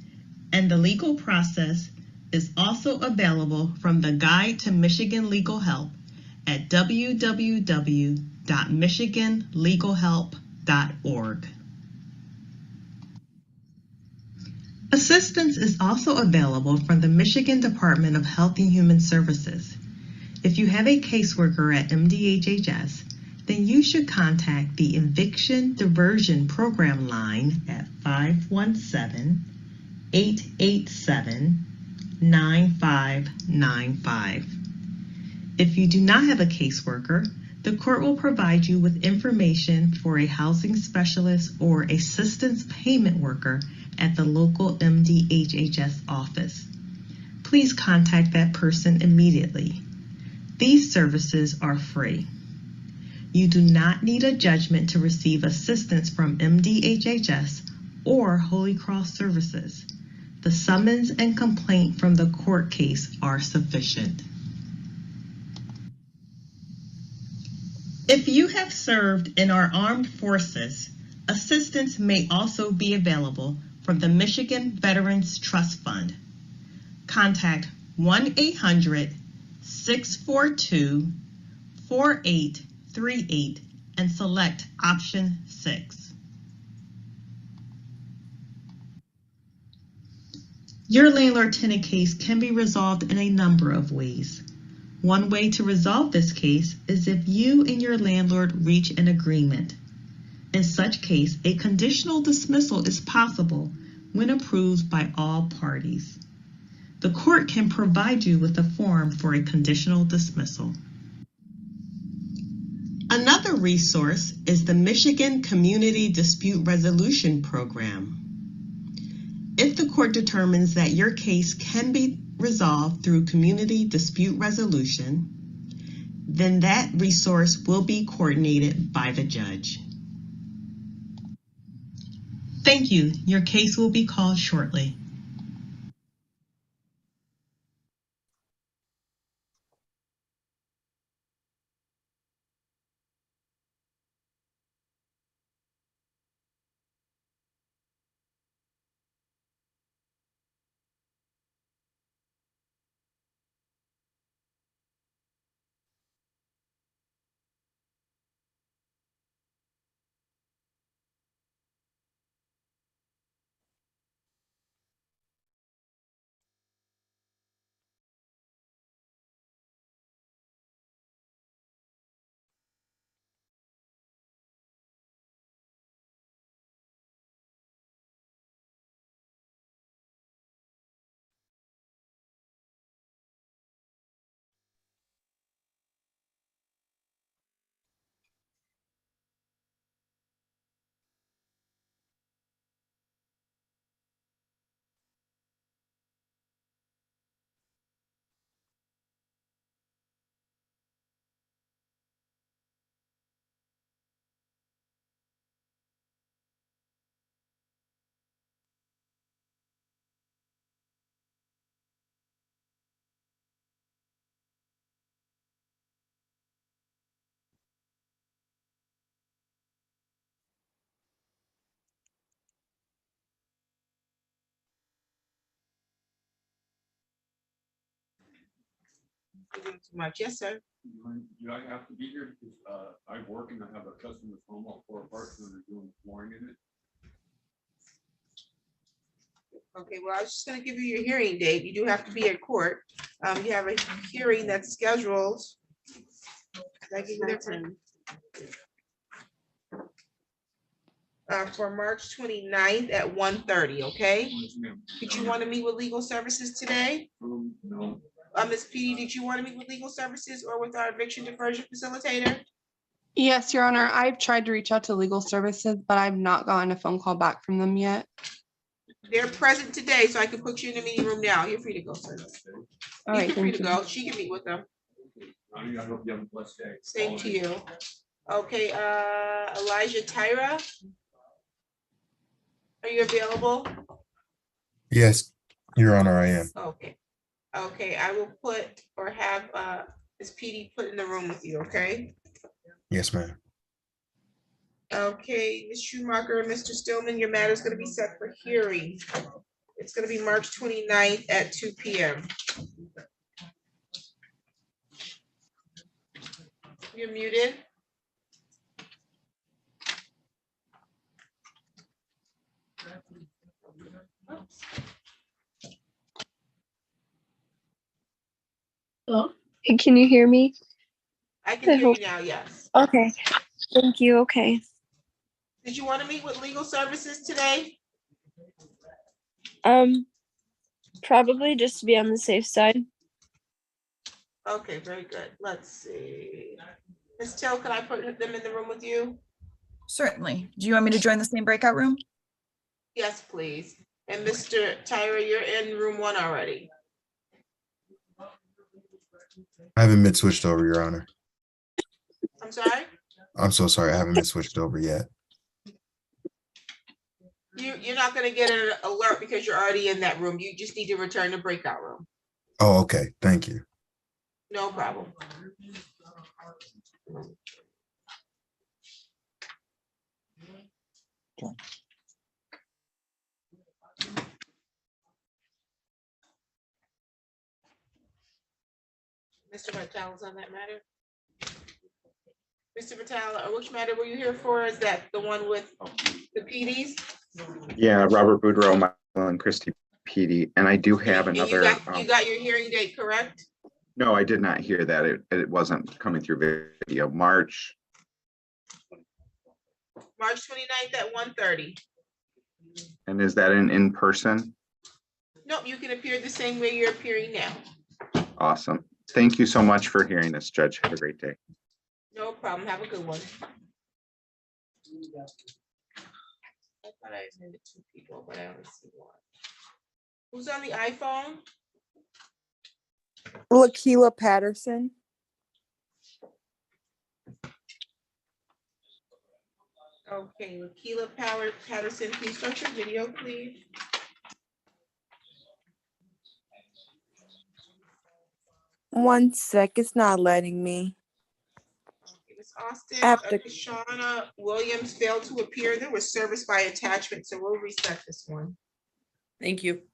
Speaker 6: and the legal process is also available from the Guide to Michigan Legal Help at www.michiganlegalhelp.org. Assistance is also available from the Michigan Department of Health and Human Services. If you have a caseworker at MDHHS, then you should contact the Eviction Diversion Program line at 517-887-9595. If you do not have a caseworker, the court will provide you with information for a housing specialist or assistance payment worker at the local MDHHS office. Please contact that person immediately. These services are free. You do not need a judgment to receive assistance from MDHHS or Holy Cross Services. The summons and complaint from the court case are sufficient. If you have served in our armed forces, assistance may also be available from the Michigan Veterans Trust Fund. Contact 1-800-642-4838 and select option 6. Your landlord-tenant case can be resolved in a number of ways. One way to resolve this case is if you and your landlord reach an agreement. In such case, a conditional dismissal is possible when approved by all parties. The court can provide you with a form for a conditional dismissal. Another resource is the Michigan Community Dispute Resolution Program. If the court determines that your case can be resolved through community dispute resolution, then that resource will be coordinated by the judge. Thank you. Your case will be called shortly.
Speaker 2: Too much. Yes, sir.
Speaker 17: Do I have to be here because I work and I have a customer's home up for a part and they're doing flooring in it?
Speaker 2: Okay, well, I was just gonna give you your hearing date. You do have to be at court. You have a hearing that's scheduled. Did I give you that time? For March 29th at 1:30. Okay? Did you want to meet with legal services today?
Speaker 17: No.
Speaker 2: Ms. P, did you want to meet with legal services or with our eviction diversion facilitator?
Speaker 14: Yes, Your Honor, I've tried to reach out to legal services, but I've not gotten a phone call back from them yet.
Speaker 2: They're present today, so I can put you in the meeting room now. You're free to go, sir.
Speaker 14: All right,
Speaker 2: You're free to
Speaker 14: thank you.
Speaker 2: go. She can meet with them.
Speaker 17: I hope you have a blessed day.
Speaker 2: Same to you. Okay, Elijah Tyra. Are you available?
Speaker 18: Yes, Your Honor, I am.
Speaker 2: Okay. Okay, I will put or have Ms. PD put in the room with you, okay?
Speaker 18: Yes, ma'am.
Speaker 2: Okay, Ms. Schumacher and Mr. Stillman, your matter is gonna be set for hearing. It's gonna be March 29th at 2 p.m. You're muted.
Speaker 19: Hello, can you hear me?
Speaker 2: I can hear you now, yes.
Speaker 19: Okay, thank you. Okay.
Speaker 2: Did you want to meet with legal services today?
Speaker 19: Probably just to be on the safe side.
Speaker 2: Okay, very good. Let's see. Ms. Till, can I put them in the room with you?
Speaker 20: Certainly. Do you want me to join the same breakout room?
Speaker 2: Yes, please. And Mr. Tyra, you're in room 1 already.
Speaker 18: I haven't been switched over, Your Honor.
Speaker 2: I'm sorry?
Speaker 18: I'm so sorry. I haven't been switched over yet.
Speaker 2: You're not gonna get an alert because you're already in that room. You just need to return to breakout room.
Speaker 18: Oh, okay. Thank you.
Speaker 2: No problem. Mr. Vitale is on that matter. Mr. Vitale, which matter were you here for? Is that the one with the PDs?
Speaker 13: Yeah, Robert Boudreau, Michael and Christy PD, and I do have
Speaker 2: And
Speaker 13: another.
Speaker 2: you got your hearing date, correct?
Speaker 13: No, I did not hear that. It wasn't coming through video. March.
Speaker 2: March 29th at 1:30.
Speaker 13: And is that an in-person?
Speaker 2: Nope, you can appear the same way you're appearing now.
Speaker 13: Awesome. Thank you so much for hearing us, Judge. Have a great day.
Speaker 2: No problem. Have a good one. I thought I admitted 2 people, but I only see 1. Who's on the iPhone?
Speaker 21: Lakila Patterson.
Speaker 2: Okay, Lakila Patterson, please start your video, please.
Speaker 21: One sec, it's not letting me.
Speaker 2: Ms. Austin,
Speaker 21: After-
Speaker 2: Kashana Williams failed to appear. There was service by attachment, so we'll reset this one.
Speaker 16: Thank you.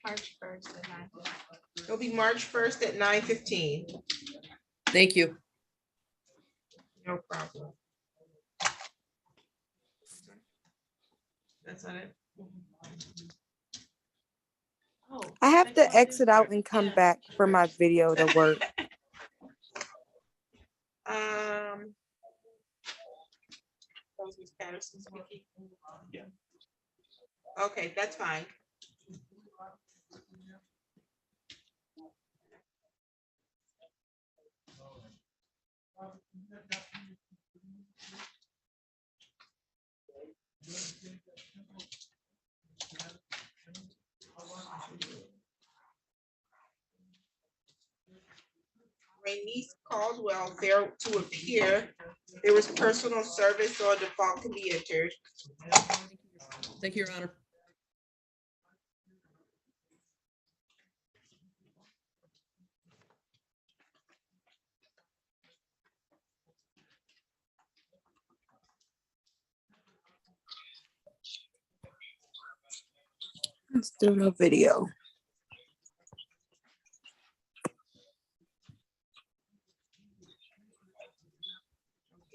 Speaker 2: March 1st at 9. It'll be March 1st at 9:15.
Speaker 16: Thank you.
Speaker 2: No problem. That's not it. Oh,
Speaker 21: I have to exit out and come back for my video to work.
Speaker 2: That was Ms. Patterson speaking.
Speaker 17: Yeah.
Speaker 2: Okay, that's fine. Rainice Caldwell failed to appear. There was personal service, so a default can be entered.
Speaker 16: Thank you, Your Honor.
Speaker 21: Let's do no video.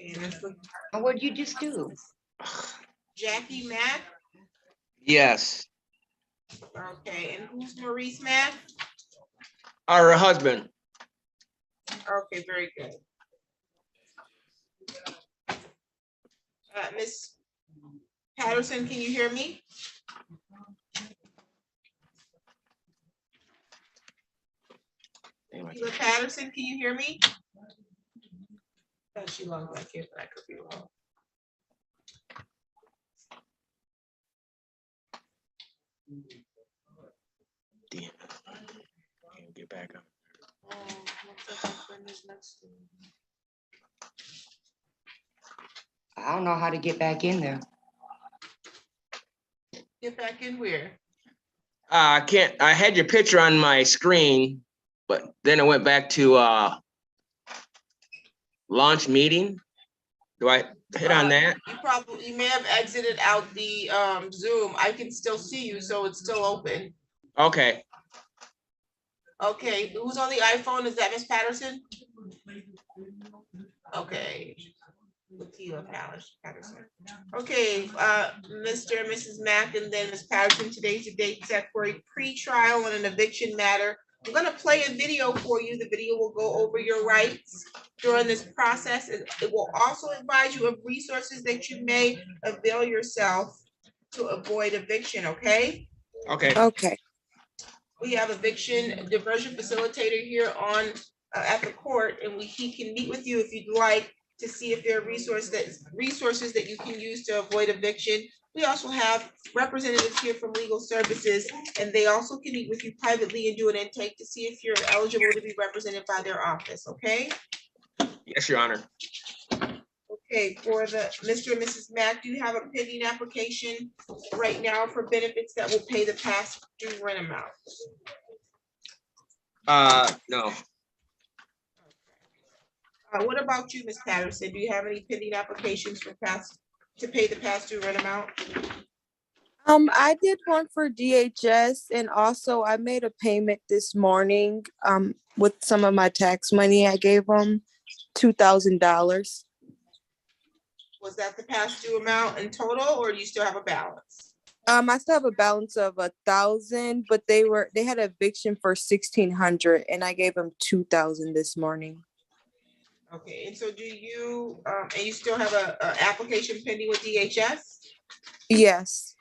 Speaker 2: Okay, let's look.
Speaker 3: What'd you just do?
Speaker 2: Jackie Mack.
Speaker 22: Yes,
Speaker 2: Okay, and who's Maurice Mack?
Speaker 22: our husband.
Speaker 2: Okay, very good. Miss Patterson, can you hear me? Sheila Patterson, can you hear me? She logged back in, but I could be wrong.
Speaker 22: Damn. Can't get back up.
Speaker 3: I don't know how to get back in there.
Speaker 2: Get back in where?
Speaker 22: I can't, I had your picture on my screen, but then I went back to launch meeting. Do I hit on that?
Speaker 2: You may have exited out the Zoom. I can still see you, so it's still open.
Speaker 22: Okay,
Speaker 2: Okay, who's on the iPhone? Is that Miss Patterson? Okay. Lakila Patterson. Okay, Mr. and Mrs. Mack, and then Ms. Patterson, today's the date set for a pre-trial on an eviction matter. I'm gonna play a video for you. The video will go over your rights during this process. It will also advise you of resources that you may avail yourself to avoid eviction, okay?
Speaker 22: okay.
Speaker 21: Okay.
Speaker 2: We have eviction diversion facilitator here on at the court, and he can meet with you if you'd like to see if there are resources that you can use to avoid eviction. We also have representatives here from legal services, and they also can meet with you privately and do an intake to see if you're eligible to be represented by their office, okay?
Speaker 22: Yes, Your Honor.
Speaker 2: Okay, for the Mr. and Mrs. Mack, do you have a pending application right now for benefits that will pay the past due rent amount?
Speaker 22: No.
Speaker 2: What about you, Ms. Patterson? Do you have any pending applications for to pay the past due rent amount?
Speaker 21: I did one for DHS, and also I made a payment this morning with some of my tax money. I gave them $2,000.
Speaker 2: Was that the past due amount in total, or do you still have a balance?
Speaker 21: I still have a balance of 1,000, but they had eviction for 1,600, and I gave them 2,000 this morning.
Speaker 2: Okay, and so do you, and you still have a application pending with DHS?
Speaker 21: Yes.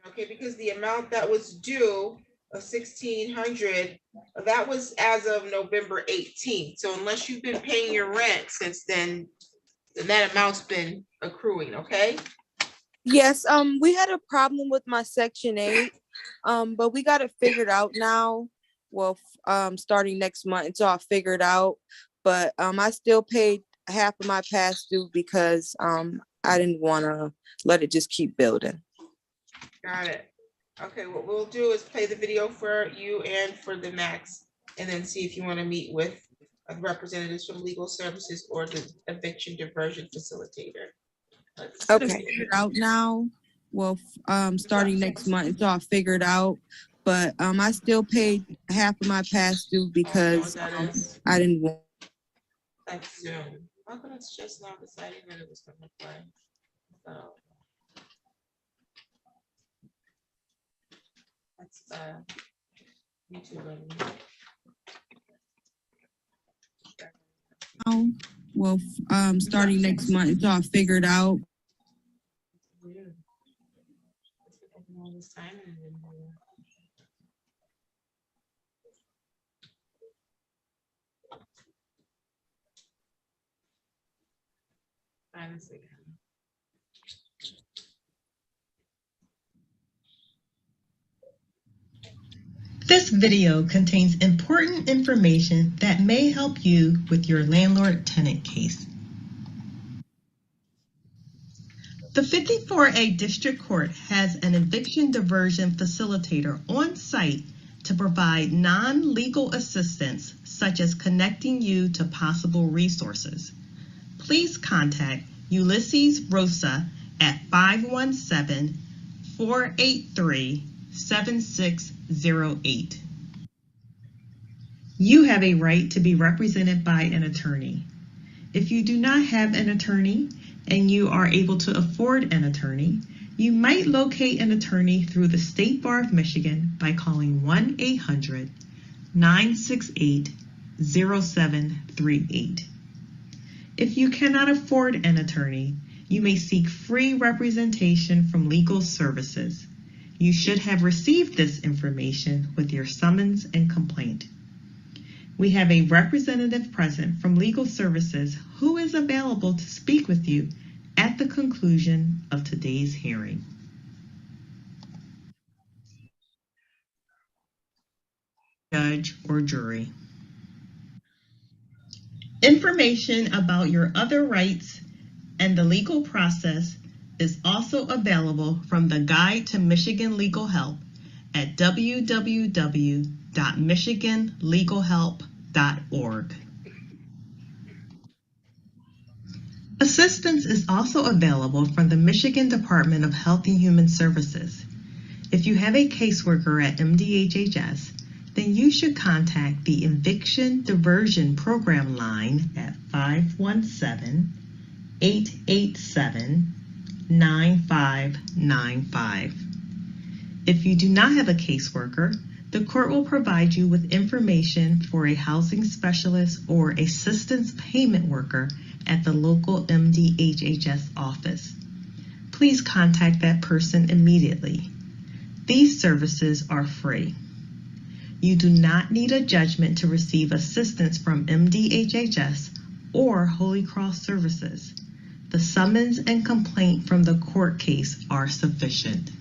Speaker 2: Okay, because the amount that was due of 1,600, that was as of November 18th. So unless you've been paying your rent since then that amount's been accruing, okay?
Speaker 21: Yes, we had a problem with my Section 8, but we got it figured out now. Well, starting next month, it's all figured out. But I still paid half of my past due because I didn't want to let it just keep building.
Speaker 2: Got it. Okay, what we'll do is play the video for you and for the Max, and then see if you want to meet with representatives from legal services or the eviction diversion facilitator.
Speaker 21: Okay. Figured out now. Well, starting next month, it's all figured out. But I still paid half of my past due because I didn't want.
Speaker 2: That's Zoom. How come it's just now deciding that it was going to play? So that's YouTube.
Speaker 21: Well, starting next month, it's all figured out.
Speaker 2: All this time and then honestly.
Speaker 6: This video contains important information that may help you with your landlord-tenant case. The 54A District Court has an eviction diversion facilitator on site to provide non-legal assistance, such as connecting you to possible resources. Please contact Ulysses Rosa at 517-483-7608. You have a right to be represented by an attorney. If you do not have an attorney and you are able to afford an attorney, you might locate an attorney through the State Bar of Michigan by calling 1-800-968-0738. If you cannot afford an attorney, you may seek free representation from legal services. You should have received this information with your summons and complaint. We have a representative present from legal services who is available to speak with you at the conclusion of today's hearing. Judge or jury. Information about your other rights and the legal process is also available from the Guide to Michigan Legal Help at www.michiganlegalhelp.org. Assistance is also available from the Michigan Department of Health and Human Services. If you have a caseworker at MDHHS, then you should contact the Eviction Diversion Program line at 517-887-9595. If you do not have a caseworker, the court will provide you with information for a housing specialist or assistance payment worker at the local MDHHS office. Please contact that person immediately. These services are free. You do not need a judgment to receive assistance from MDHHS or Holy Cross Services. The summons and complaint from the court case are sufficient.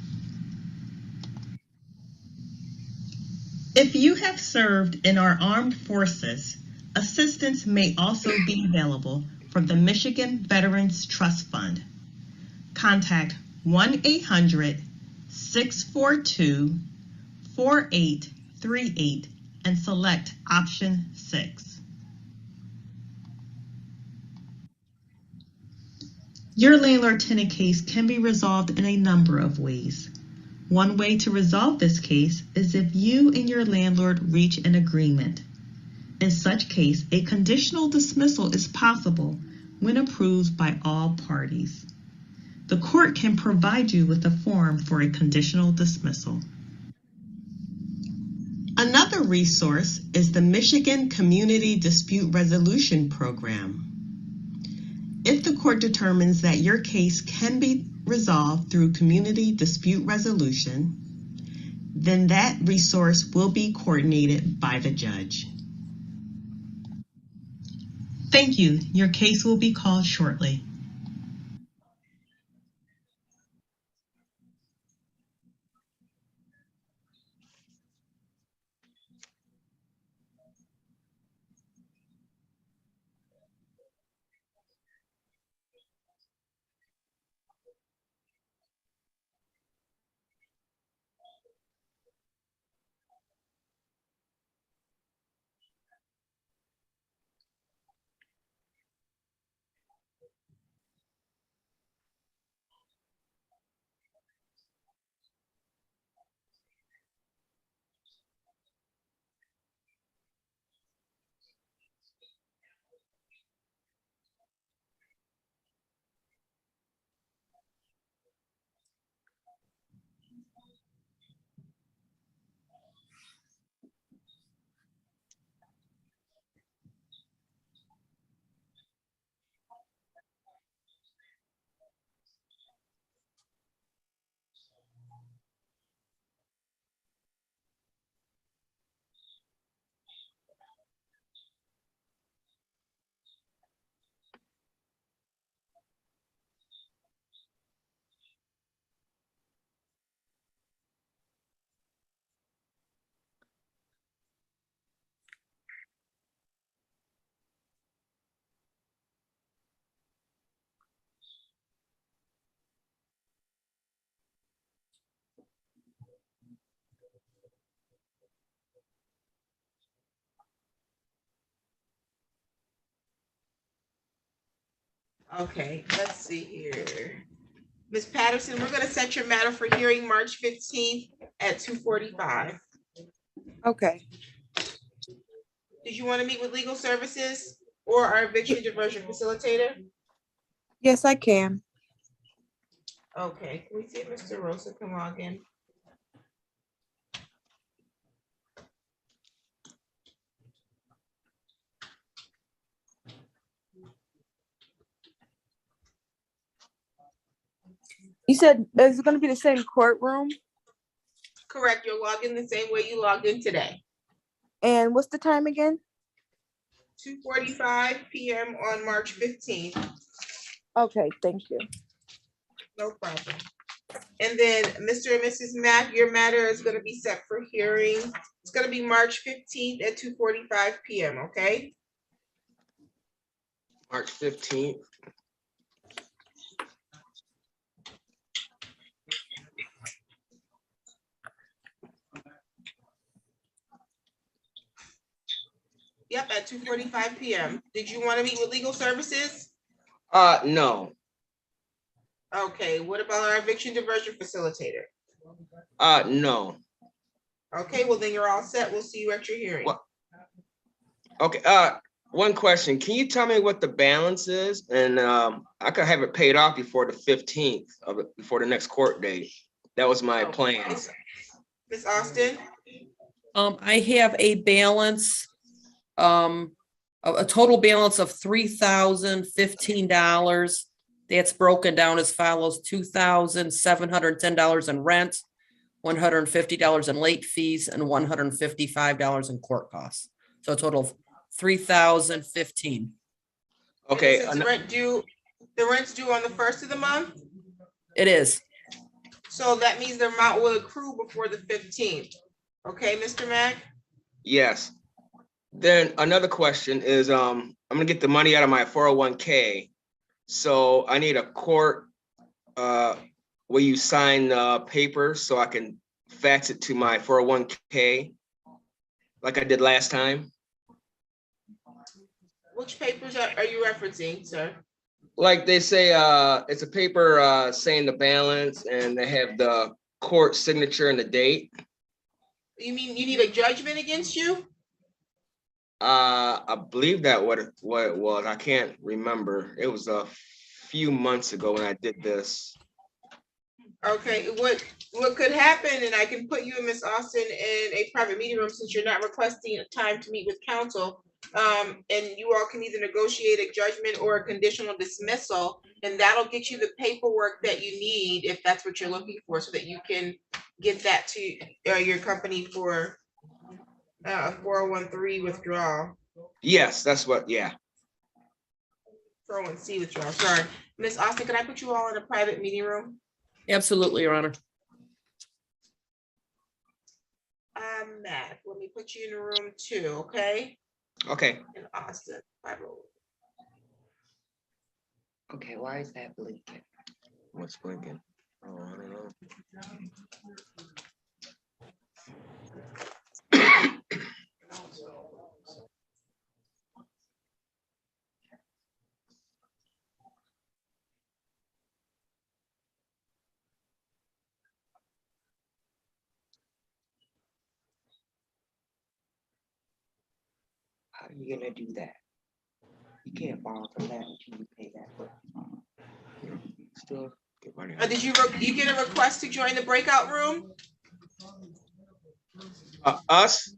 Speaker 6: If you have served in our armed forces, assistance may also be available from the Michigan Veterans Trust Fund. Contact 1-800-642-4838 and select option 6. Your landlord-tenant case can be resolved in a number of ways. One way to resolve this case is if you and your landlord reach an agreement. In such case, a conditional dismissal is possible when approved by all parties. The court can provide you with a form for a conditional dismissal. Another resource is the Michigan Community Dispute Resolution Program. If the court determines that your case can be resolved through community dispute resolution, then that resource will be coordinated by the judge. Thank you. Your case will be called shortly.
Speaker 2: Okay, let's see here. Ms. Patterson, we're gonna set your matter for hearing March 15th at 2:45.
Speaker 21: Okay.
Speaker 2: Did you want to meet with legal services or our eviction diversion facilitator?
Speaker 21: Yes, I can.
Speaker 2: Okay, can we see if Mr. Rosa can log in?
Speaker 21: You said, is it gonna be the same courtroom?
Speaker 2: Correct, you'll log in the same way you logged in today.
Speaker 21: And what's the time again?
Speaker 2: 2:45 PM on March 15th.
Speaker 21: Okay, thank you.
Speaker 2: No problem. And then Mr. and Mrs. Mack, your matter is gonna be set for hearing. It's gonna be March 15th at 2:45 PM, okay?
Speaker 22: March 15th.
Speaker 2: Yep, at 2:45 PM. Did you want to meet with legal services?
Speaker 22: No.
Speaker 2: Okay, what about our eviction diversion facilitator?
Speaker 22: No.
Speaker 2: Okay, well then you're all set. We'll see you at your hearing.
Speaker 22: Okay, one question. Can you tell me what the balance is? And I could have it paid off before the 15th of it, before the next court date. That was my plan.
Speaker 2: Ms. Austin?
Speaker 16: I have a balance, a total balance of $3,015. That's broken down as follows: $2,710 in rent, $150 in late fees, and $155 in court costs. So a total of $3,015.
Speaker 22: Okay.
Speaker 2: Since the rent's due on the first of the month?
Speaker 16: It is.
Speaker 2: So that means the amount will accrue before the 15th. Okay, Mr. Mack?
Speaker 22: Yes. Then another question is, I'm gonna get the money out of my 401k. So I need a court, where you sign the paper so I can fax it to my 401k like I did last time.
Speaker 2: Which papers are you referencing, sir?
Speaker 22: Like they say, it's a paper saying the balance, and they have the court signature and the date.
Speaker 2: You mean you need a judgment against you?
Speaker 22: I believe that what it was. I can't remember. It was a few months ago when I did this.
Speaker 2: Okay, what could happen, and I can put you and Miss Austin in a private meeting room since you're not requesting a time to meet with counsel. And you all can either negotiate a judgment or a conditional dismissal, and that'll get you the paperwork that you need if that's what you're looking for, so that you can get that to your company for a 401(3) withdrawal,
Speaker 22: Yes, that's what, yeah.
Speaker 2: 401(c) withdrawal, sorry. Miss Austin, can I put you all in a private meeting room?
Speaker 16: Absolutely, Your Honor.
Speaker 2: Matt, let me put you in room 2, okay?
Speaker 22: Okay.
Speaker 2: In Austin, 50.
Speaker 5: Okay, why is that blinking?
Speaker 22: What's blinking? Oh, I don't know.
Speaker 5: How are you gonna do that? You can't borrow from that until you pay that.
Speaker 22: Still get money.
Speaker 2: Did you get a request to join the breakout room?
Speaker 22: Us?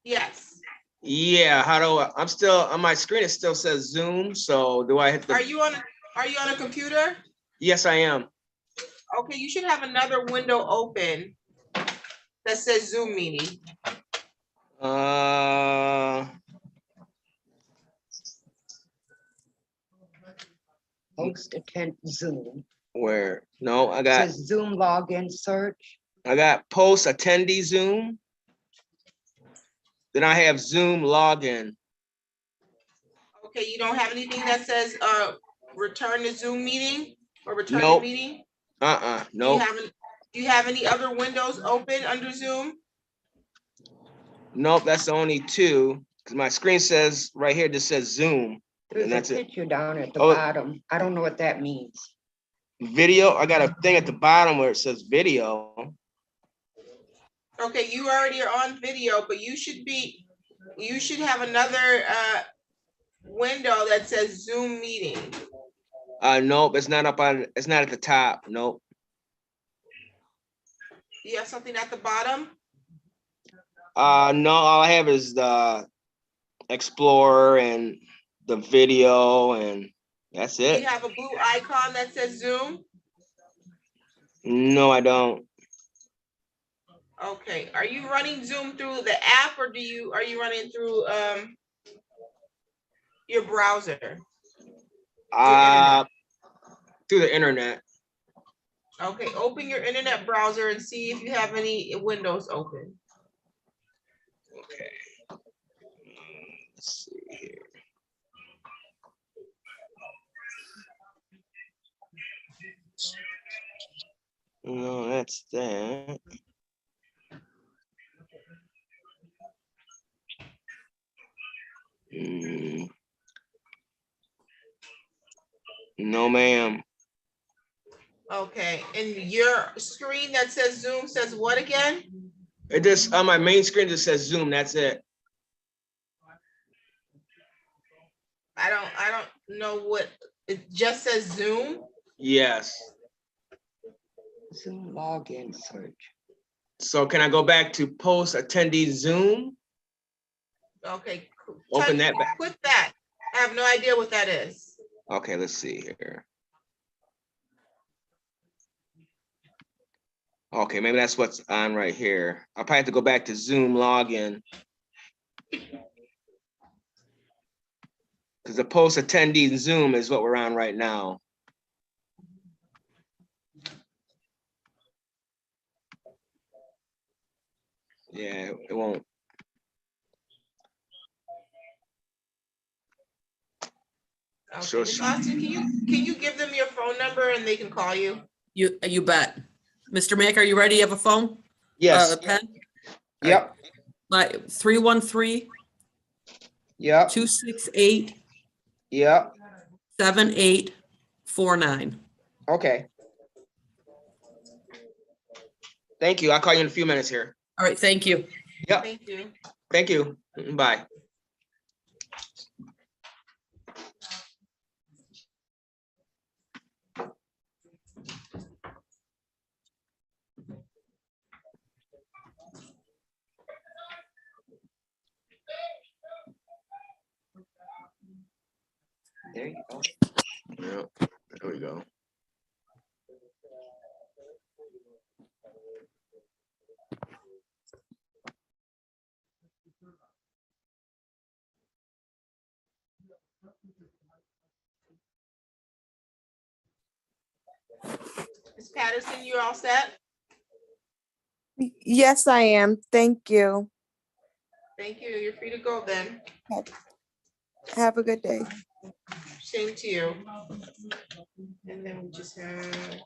Speaker 2: Yes.
Speaker 22: Yeah, how do I'm still on my screen, it still says Zoom, so do I hit the?
Speaker 2: Are you on a computer?
Speaker 22: Yes, I am.
Speaker 2: Okay, you should have another window open that says Zoom meeting.
Speaker 5: Host attend Zoom.
Speaker 22: Where? No, I got.
Speaker 5: Says Zoom login search.
Speaker 22: I got post attendee Zoom. Then I have Zoom login.
Speaker 2: Okay, you don't have anything that says return to Zoom meeting or return to
Speaker 22: Nope.
Speaker 2: meeting?
Speaker 22: Nope.
Speaker 2: Do you have any other windows open under Zoom?
Speaker 22: Nope, that's the only two. Because my screen says right here, this says Zoom.
Speaker 5: There's
Speaker 22: And that's
Speaker 5: a
Speaker 22: it.
Speaker 5: picture down at the bottom. I don't know what that means.
Speaker 22: Video, I got a thing at the bottom where it says video.
Speaker 2: Okay, you already are on video, but you should have another window that says Zoom meeting.
Speaker 22: Nope, it's not it's not at the top. Nope.
Speaker 2: Do you have something at the bottom?
Speaker 22: No, all I have is the Explorer and the video, and that's
Speaker 2: Do
Speaker 22: it.
Speaker 2: you have a blue icon that says Zoom?
Speaker 22: No, I don't.
Speaker 2: Okay, are you running Zoom through the app, or are you running through your browser?
Speaker 22: Through the internet.
Speaker 2: Okay, open your internet browser and see if you have any windows open.
Speaker 22: Okay. Let's see here. No, that's that. No, ma'am.
Speaker 2: Okay, and your screen that says Zoom says what again?
Speaker 22: It just on my main screen just says Zoom. That's it.
Speaker 2: I don't know what it just says Zoom.
Speaker 22: Yes.
Speaker 5: Zoom login search.
Speaker 22: So can I go back to post attendee Zoom?
Speaker 2: Okay.
Speaker 22: Open that back.
Speaker 2: Click that. I have no idea what that is.
Speaker 22: Okay, let's see here. Okay, maybe that's what's on right here. I'll probably have to go back to Zoom login. Because the post attendee Zoom is what we're on right now. Yeah, it won't.
Speaker 2: Okay.
Speaker 22: Sure.
Speaker 2: Ms. Austin, can you give them your phone number and they can call you?
Speaker 16: You bet. Mr. Mack, are you ready? You have a phone?
Speaker 22: Yes.
Speaker 16: A pen?
Speaker 22: Yep.
Speaker 16: My 313.
Speaker 22: Yep.
Speaker 16: 268.
Speaker 22: Yep.
Speaker 16: 7849.
Speaker 22: Okay. Thank you. I'll call you in a few minutes here.
Speaker 16: All right, thank you.
Speaker 22: Yep.
Speaker 2: Thank you.
Speaker 22: Thank you. Bye.
Speaker 5: There you go.
Speaker 22: Yeah, there we go.
Speaker 2: Ms. Patterson, you all set?
Speaker 21: Yes, I am. Thank you.
Speaker 2: Thank you. You're free to go then.
Speaker 21: Have a good day.
Speaker 2: Same to you. And then we just have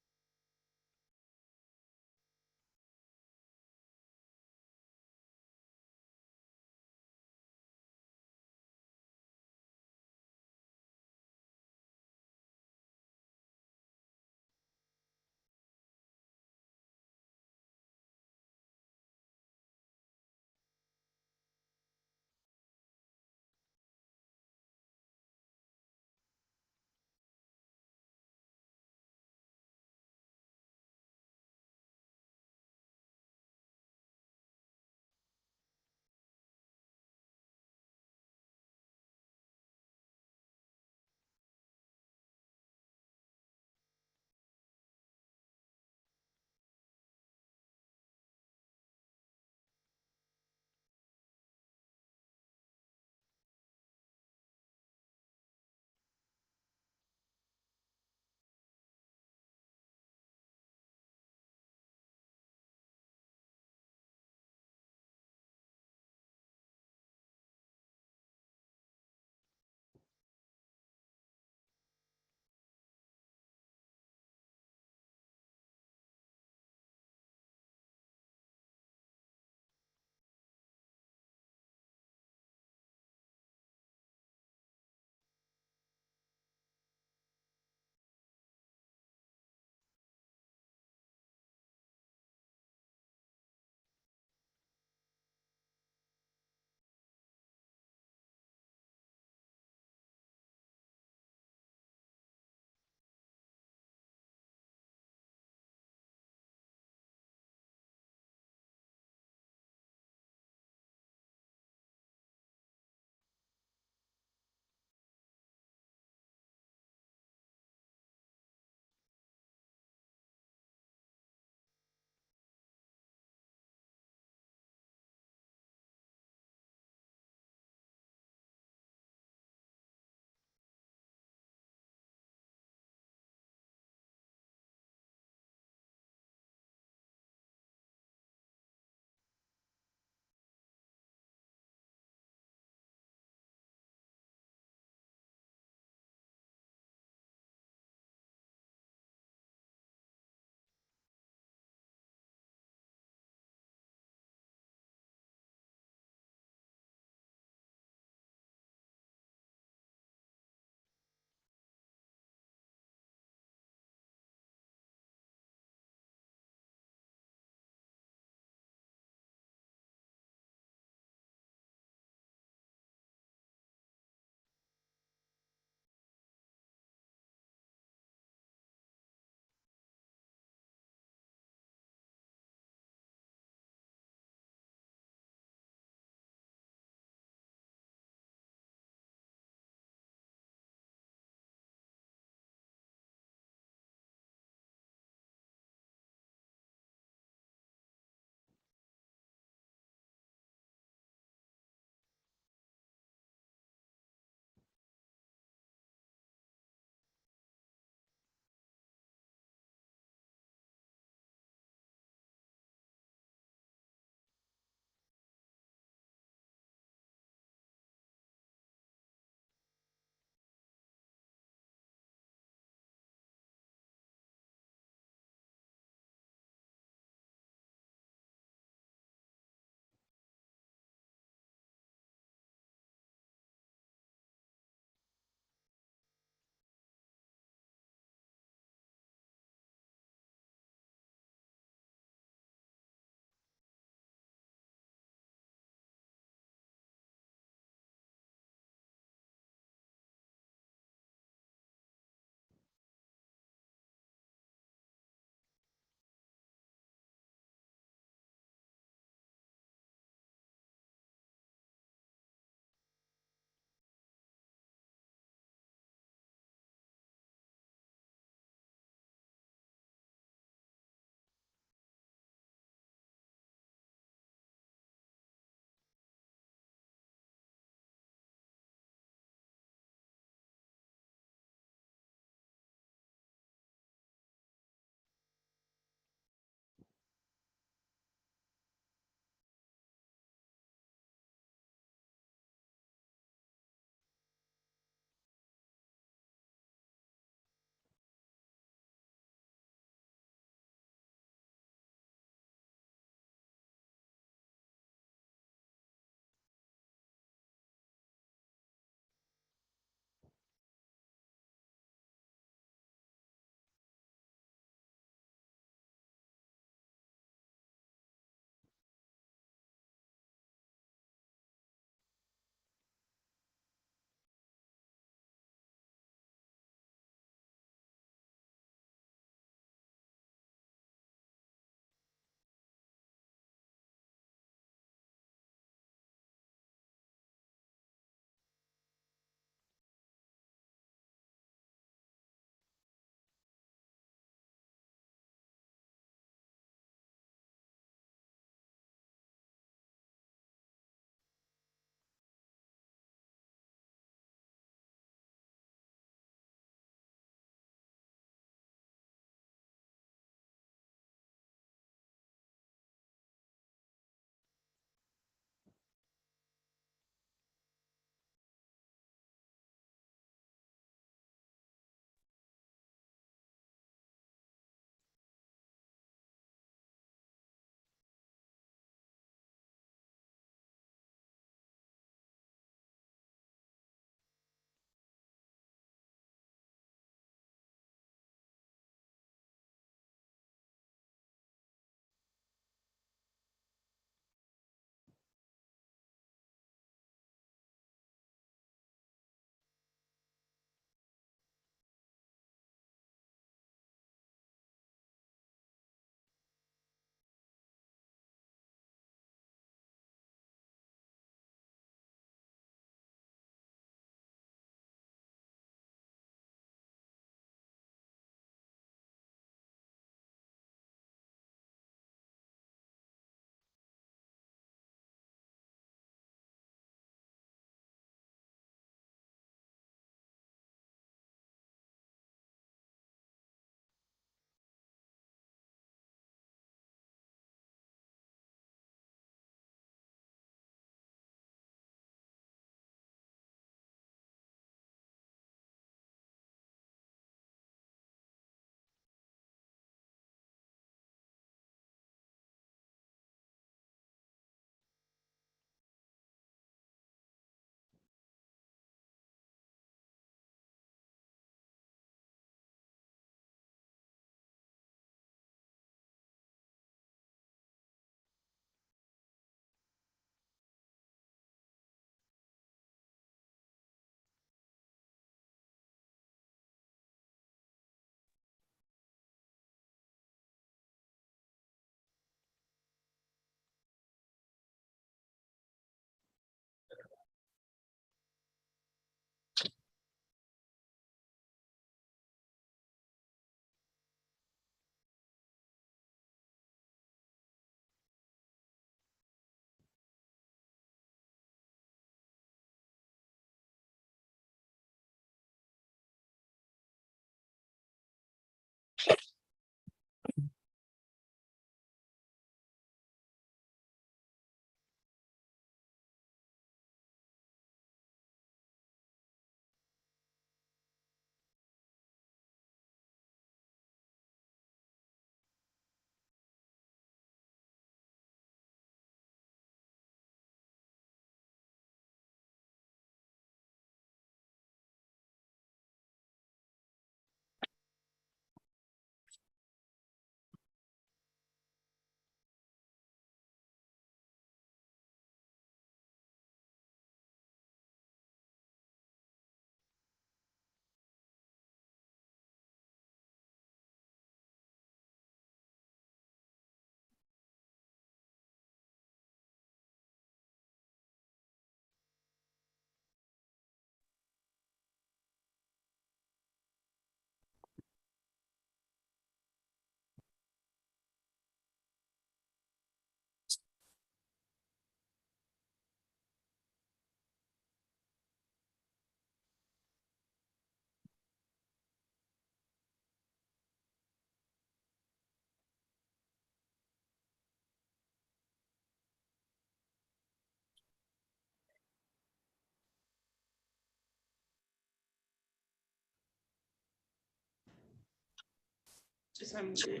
Speaker 2: Just unmute it.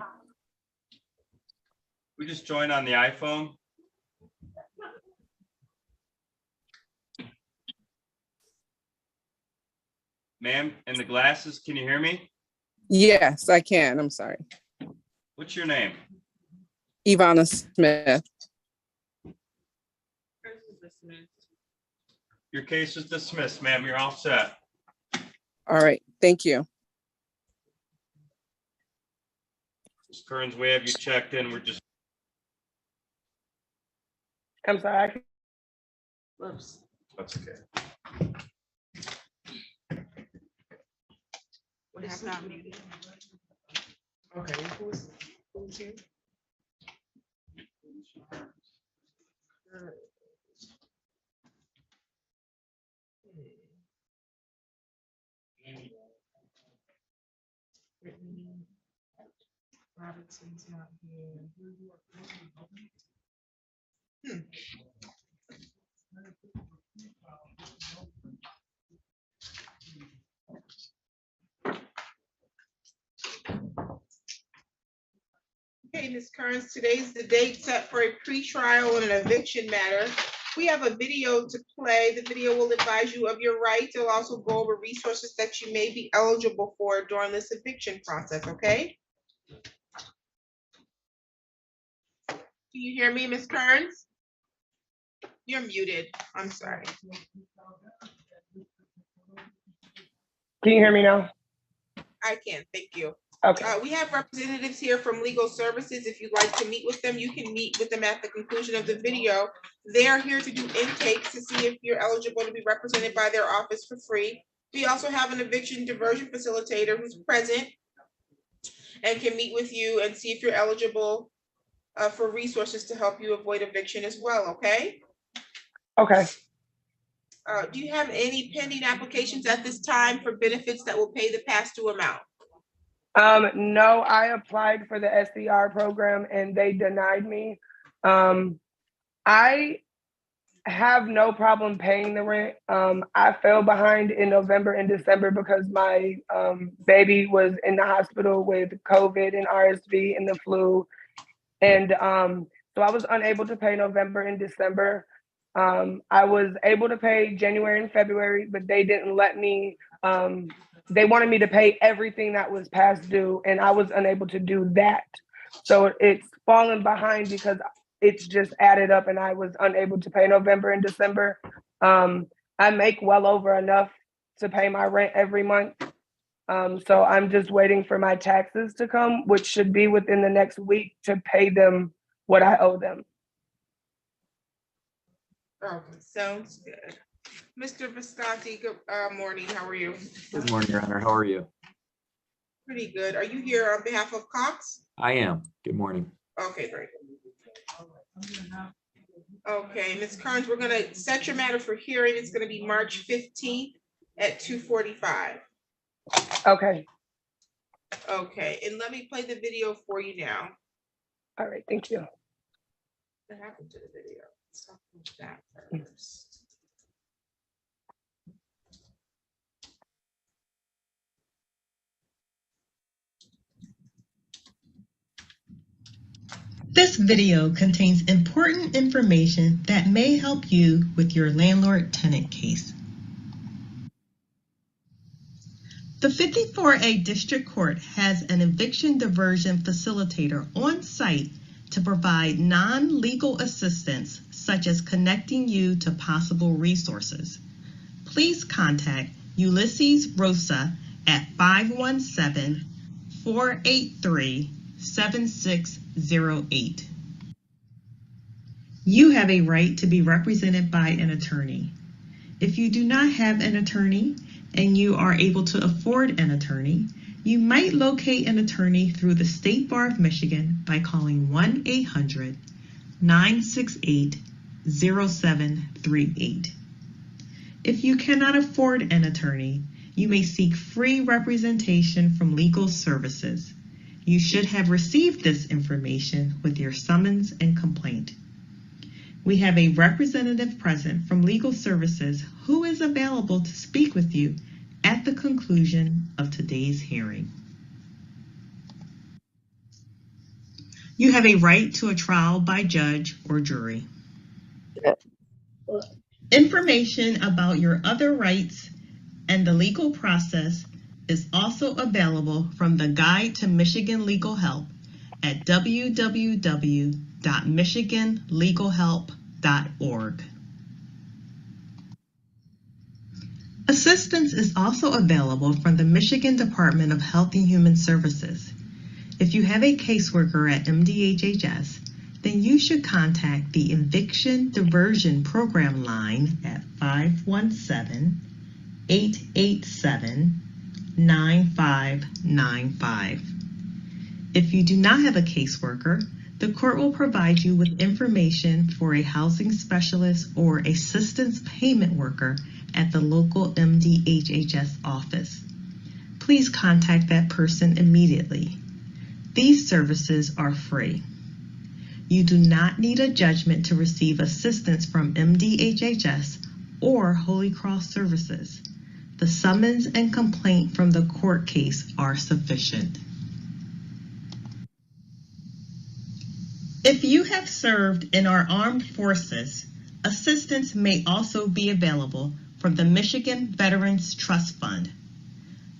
Speaker 7: We just joined on the iPhone. Ma'am, and the glasses, can you hear me?
Speaker 8: Yes, I can. I'm sorry.
Speaker 7: What's your name?
Speaker 8: Ivana Smith.
Speaker 7: Your case is dismissed, ma'am. You're all set.
Speaker 8: All right. Thank you.
Speaker 7: Ms. Kearns, we have you checked in. We're just.
Speaker 8: I'm sorry.
Speaker 2: Whoops.
Speaker 7: That's okay.
Speaker 2: What is not muted? Okay, who's here? Robertson's not here. Okay, Ms. Kearns, today's the date set for a pretrial in an eviction matter. We have a video to play. The video will advise you of your rights. It'll also go over resources that you may be eligible for during this eviction process, okay? Do you hear me, Ms. Kearns? You're muted. I'm sorry.
Speaker 8: Can you hear me now?
Speaker 2: I can, thank you.
Speaker 8: Okay.
Speaker 2: We have representatives here from legal services. If you'd like to meet with them, you can meet with them at the conclusion of the video. They're here to do intakes to see if you're eligible to be represented by their office for free. We also have an eviction diversion facilitator who's present and can meet with you and see if you're eligible for resources to help you avoid eviction as well, okay?
Speaker 8: Okay.
Speaker 2: Do you have any pending applications at this time for benefits that will pay the past due amount?
Speaker 8: No, I applied for the SDR program and they denied me. I have no problem paying the rent. I fell behind in November and December because my baby was in the hospital with COVID and RSV and the flu. And so I was unable to pay November and December. I was able to pay January and February, but they didn't let me. They wanted me to pay everything that was past due, and I was unable to do that. So it's fallen behind because it's just added up, and I was unable to pay November and December. I make well over enough to pay my rent every month. So I'm just waiting for my taxes to come, which should be within the next week to pay them what I owe them.
Speaker 2: Okay, sounds good. Mr. Visconti, good morning. How are you?
Speaker 23: Good morning, Your Honor. How are you?
Speaker 2: Pretty good. Are you here on behalf of Cox?
Speaker 23: I am. Good morning.
Speaker 2: Okay, great. Okay, Ms. Kearns, we're gonna set your matter for hearing. It's gonna be March 15th at 2:45.
Speaker 8: Okay.
Speaker 2: Okay, and let me play the video for you now.
Speaker 8: All right, thank you.
Speaker 2: What happened to the video? Let's talk about that first.
Speaker 6: This video contains important information that may help you with your landlord-tenant case. The 54A District Court has an eviction diversion facilitator on site to provide non-legal assistance, such as connecting you to possible resources. Please contact Ulysses Rosa at 517-483-7608. You have a right to be represented by an attorney. If you do not have an attorney and you are able to afford an attorney, you might locate an attorney through the State Bar of Michigan by calling 1-800-968-0738. If you cannot afford an attorney, you may seek free representation from legal services. You should have received this information with your summons and complaint. We have a representative present from legal services who is available to speak with you at the conclusion of today's hearing. You have a right to a trial by judge or jury. Information about your other rights and the legal process is also available from the Guide to Michigan Legal Help at www.michiganlegalhelp.org. Assistance is also available from the Michigan Department of Health and Human Services. If you have a caseworker at MDHHS, then you should contact the Eviction Diversion Program line at 517-887-9595. If you do not have a caseworker, the court will provide you with information for a housing specialist or assistance payment worker at the local MDHHS office. Please contact that person immediately. These services are free. You do not need a judgment to receive assistance from MDHHS or Holy Cross Services. The summons and complaint from the court case are sufficient. If you have served in our armed forces, assistance may also be available from the Michigan Veterans Trust Fund.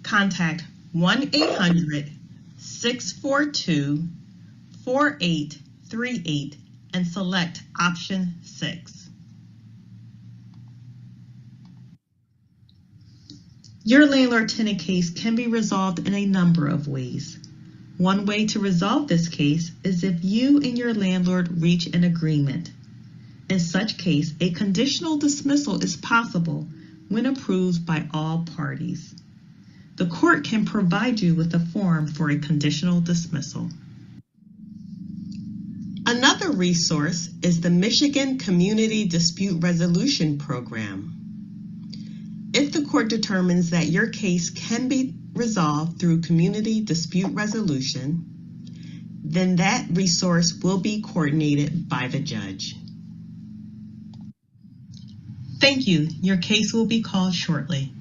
Speaker 6: Contact 1-800-642-4838 and select option 6. Your landlord-tenant case can be resolved in a number of ways. One way to resolve this case is if you and your landlord reach an agreement. In such case, a conditional dismissal is possible when approved by all parties. The court can provide you with a form for a conditional dismissal. Another resource is the Michigan Community Dispute Resolution Program. If the court determines that your case can be resolved through community dispute resolution, then that resource will be coordinated by the judge. Thank you. Your case will be called shortly.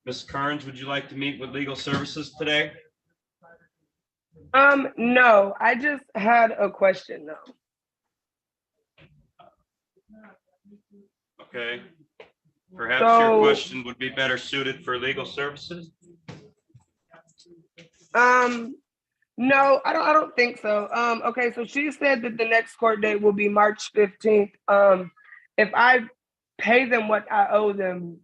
Speaker 7: Ms. Kearns, would you like to meet with legal services today?
Speaker 8: No, I just had a question though.
Speaker 7: Okay. Perhaps your
Speaker 8: So-
Speaker 7: question would be better suited for legal services?
Speaker 8: No, I don't think so. Okay, so she said that the next court date will be March 15th. If I pay them what I owe them,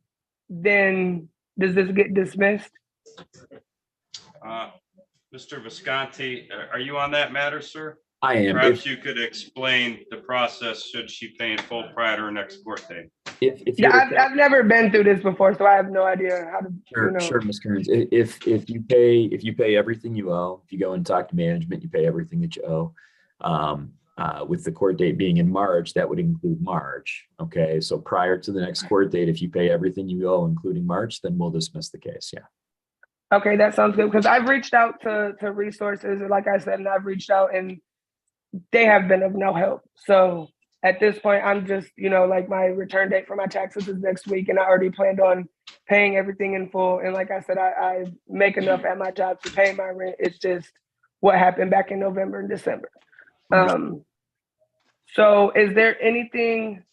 Speaker 8: then does this get dismissed?
Speaker 7: Mr. Visconti, are you on that matter, sir?
Speaker 23: I am.
Speaker 7: Perhaps you could explain the process should she pay in full prior to her next court date.
Speaker 23: If
Speaker 8: Yeah,
Speaker 23: you're
Speaker 8: I've never been through this before, so I have no idea how to.
Speaker 23: Sure, sure, Ms. Kearns. If you pay everything you owe, if you go and talk to management, you pay everything that you owe. With the court date being in March, that would include March. Okay, so prior to the next court date, if you pay everything you owe, including March, then we'll dismiss the case. Yeah.
Speaker 8: Okay, that sounds good because I've reached out to resources, like I said, and I've reached out and they have been of no help. So at this point, I'm just, like my return date for my taxes is next week, and I already planned on paying everything in full. And like I said, I make enough at my job to pay my rent. It's just what happened back in November and December. So is there anything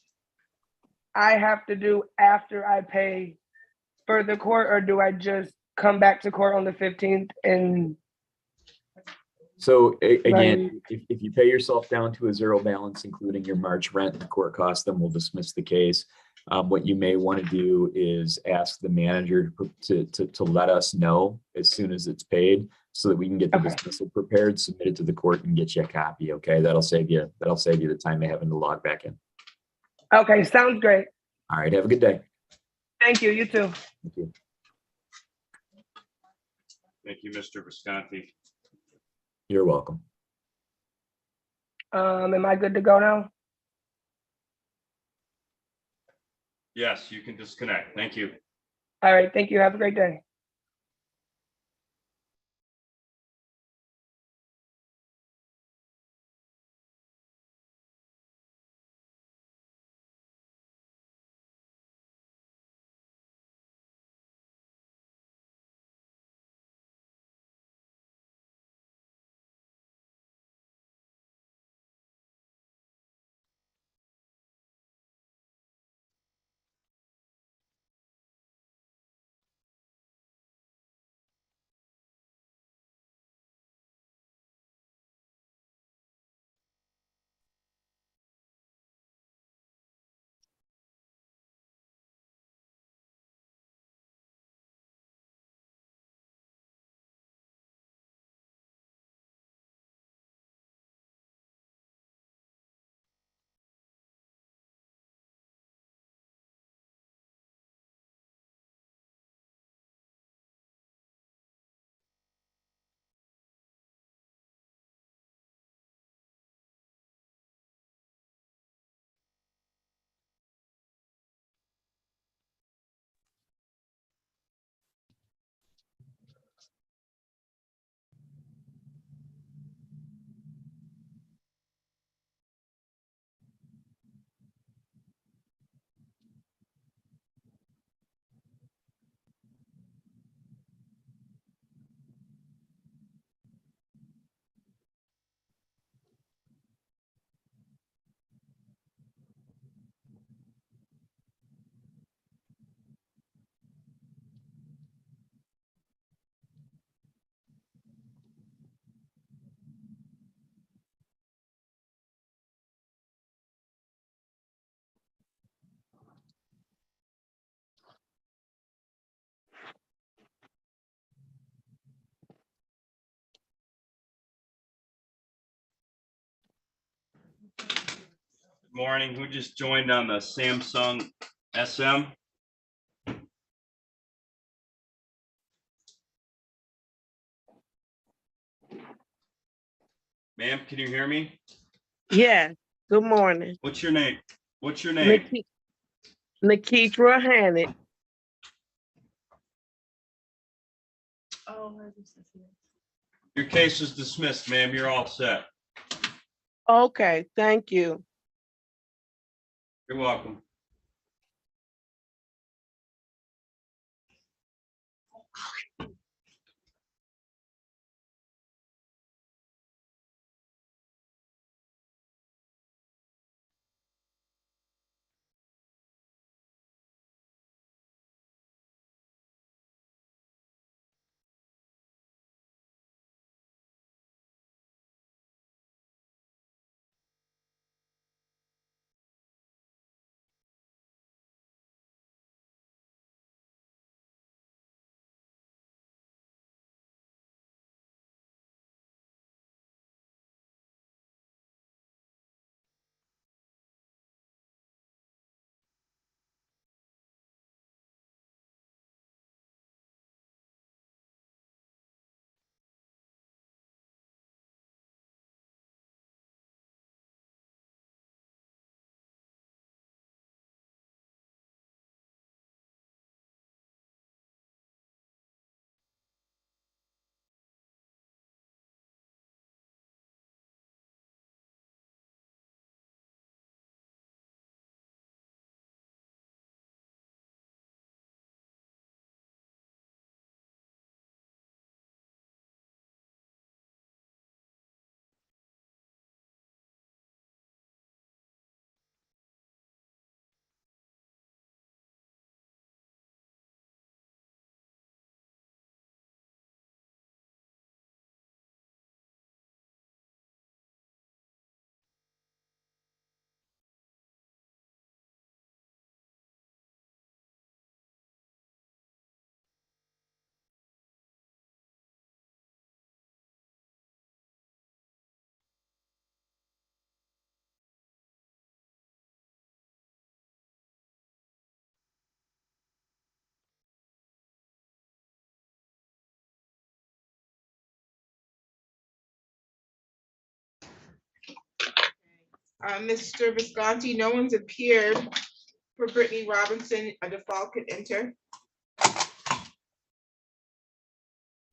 Speaker 8: I have to do after I pay for the court, or do I just come back to court on the 15th and
Speaker 23: So
Speaker 8: Right.
Speaker 23: again, if you pay yourself down to a zero balance, including your March rent and court costs, then we'll dismiss the case. What you may want to do is ask the manager to let us know as soon as it's paid so that we can get the
Speaker 8: Okay.
Speaker 23: dismissal prepared, submit it to the court and get you a copy. Okay, that'll save you the time of having to log back in.
Speaker 8: Okay, sounds great.
Speaker 23: All right, have a good day.
Speaker 8: Thank you. You too.
Speaker 23: Thank you.
Speaker 7: Thank you, Mr. Visconti.
Speaker 23: You're welcome.
Speaker 8: Am I good to go now?
Speaker 7: Yes, you can disconnect. Thank you.
Speaker 8: All right. Thank you. Have a great day.
Speaker 7: Good morning. Who just joined on the Samsung SM? Ma'am, can you hear me?
Speaker 11: Yeah, good morning.
Speaker 7: What's your name? What's your name?
Speaker 11: Nikitra Hannett.
Speaker 7: Your case is dismissed, ma'am. You're all set.
Speaker 11: Okay, thank you.
Speaker 7: You're welcome.
Speaker 2: Mr. Visconti, no one's appeared for Brittany Robinson. A default could enter.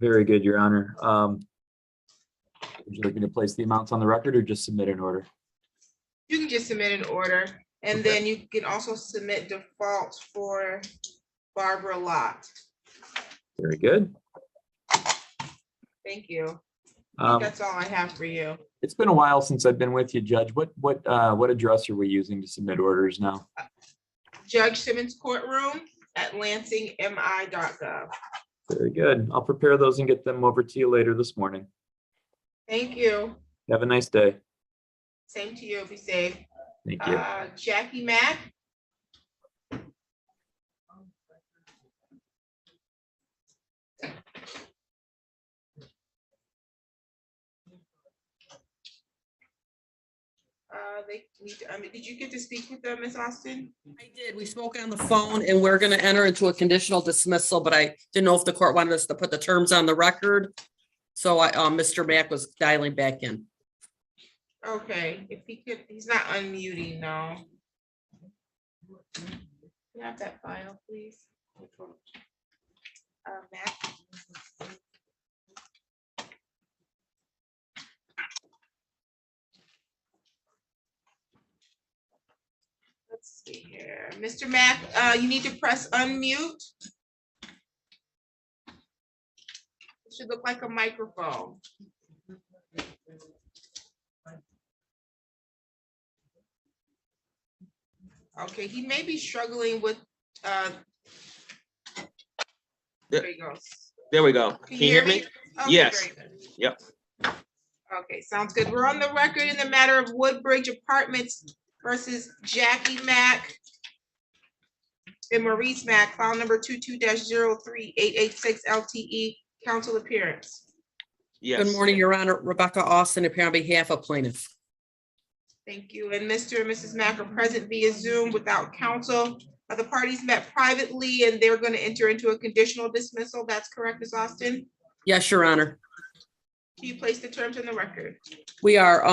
Speaker 23: Very good, Your Honor. Would you like me to place the amounts on the record or just submit an order?
Speaker 2: You can just submit an order, and then you can also submit defaults for Barbara Lott.
Speaker 23: Very good.
Speaker 2: Thank you. I think
Speaker 23: Um,
Speaker 2: that's all I have for you.
Speaker 23: It's been a while since I've been with you, Judge. What address are we using to submit orders now?
Speaker 2: Judge Simmons Courtroom at lansingmi.gov.
Speaker 23: Very good. I'll prepare those and get them over to you later this morning.
Speaker 2: Thank you.
Speaker 23: Have a nice day.
Speaker 2: Same to you. Be safe.
Speaker 23: Thank you.
Speaker 2: Jackie Mack. Did you get to speak with them, Ms. Austin?
Speaker 16: I did. We spoke on the phone and we're going to enter into a conditional dismissal, but I didn't know if the court wanted us to put the terms on the record. So Mr. Mack was dialing back in.
Speaker 2: Okay, if he could, he's not unmuting, no. Can you have that file, please? Matt? Let's see here. Mr. Mack, you need to press unmute. It should look like a microphone. Okay, he may be struggling with, there he goes.
Speaker 22: There we go. Can you hear me?
Speaker 2: Okay,
Speaker 22: Yes.
Speaker 2: very good.
Speaker 22: Yep.
Speaker 2: Okay, sounds good. We're on the record in the matter of Woodbridge Apartments versus Jackie Mack and Maurice Mack, file number 22-03886 LTE, council appearance.
Speaker 22: Yes.
Speaker 16: Good morning, Your Honor. Rebecca Austin, appearing on behalf of plaintiff.
Speaker 2: Thank you. And Mr. and Mrs. Mack are present via Zoom without counsel. The parties met privately and they're going to enter into a conditional dismissal. That's correct, Ms. Austin?
Speaker 16: Yes, Your Honor.
Speaker 2: Can you place the terms on the record?
Speaker 16: We are,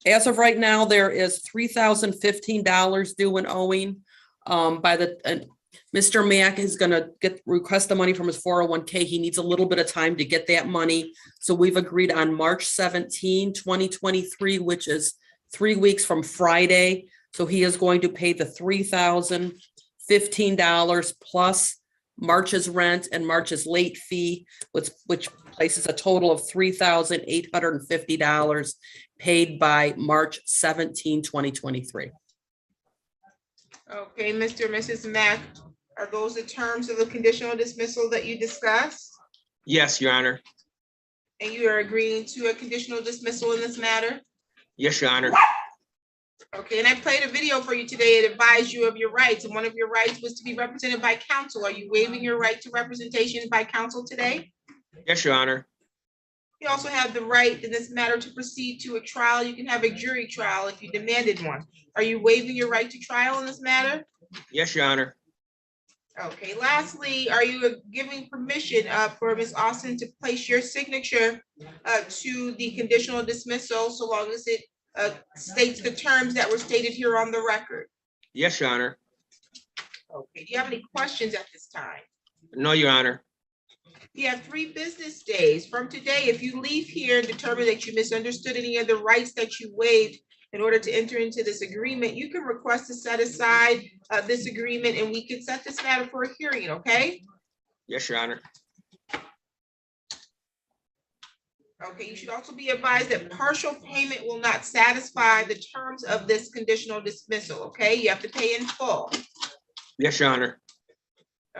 Speaker 16: as of right now, there is $3,015 due and owing. Mr. Mack is gonna request the money from his 401k. He needs a little bit of time to get that money. So we've agreed on March 17, 2023, which is 3 weeks from Friday. So he is going to pay the $3,015 plus March's rent and March's late fee, which places a total of $3,850 paid by March 17, 2023.
Speaker 2: Okay, Mr. and Mrs. Mack, are those the terms of the conditional dismissal that you discussed?
Speaker 22: Yes, Your Honor.
Speaker 2: And you are agreeing to a conditional dismissal in this matter?
Speaker 22: Yes, Your Honor.
Speaker 2: Okay, and I played a video for you today. It advised you of your rights, and one of your rights was to be represented by counsel. Are you waiving your right to representation by counsel today?
Speaker 22: Yes, Your Honor.
Speaker 2: You also have the right in this matter to proceed to a trial. You can have a jury trial if you demanded one. Are you waiving your right to trial in this matter?
Speaker 22: Yes, Your Honor.
Speaker 2: Okay, lastly, are you giving permission for Ms. Austin to place your signature to the conditional dismissal so long as it states the terms that were stated here on the record?
Speaker 22: Yes, Your Honor.
Speaker 2: Okay, do you have any questions at this time?
Speaker 22: No, Your Honor.
Speaker 2: You have 3 business days from today. If you leave here and determine that you misunderstood any of the rights that you waived in order to enter into this agreement, you can request to set aside this agreement and we can set this matter for a hearing, okay?
Speaker 22: Yes, Your Honor.
Speaker 2: Okay, you should also be advised that partial payment will not satisfy the terms of this conditional dismissal, okay? You have to pay in full.
Speaker 22: Yes, Your Honor.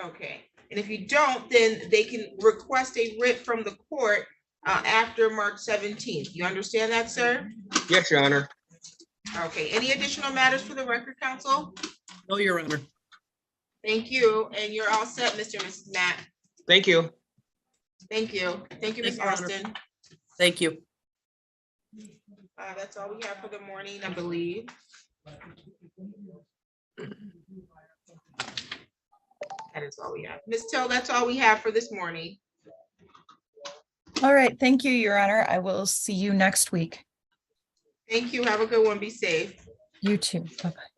Speaker 2: Okay, and if you don't, then they can request a writ from the court after March 17th. You understand that, sir?
Speaker 22: Yes, Your Honor.
Speaker 2: Okay, any additional matters for the record, counsel?
Speaker 16: No, Your Honor.
Speaker 2: Thank you, and you're all set, Mr. and Mrs. Matt.
Speaker 22: Thank you.
Speaker 2: Thank you. Thank you, Ms. Austin.
Speaker 16: Thank you.
Speaker 2: That's all we have for the morning, I believe. That is all we have. Ms. Till, that's all we have for this morning.
Speaker 20: All right. Thank you, Your Honor. I will see you next week.
Speaker 2: Thank you. Have a good one. Be safe.
Speaker 20: You too. Bye-bye.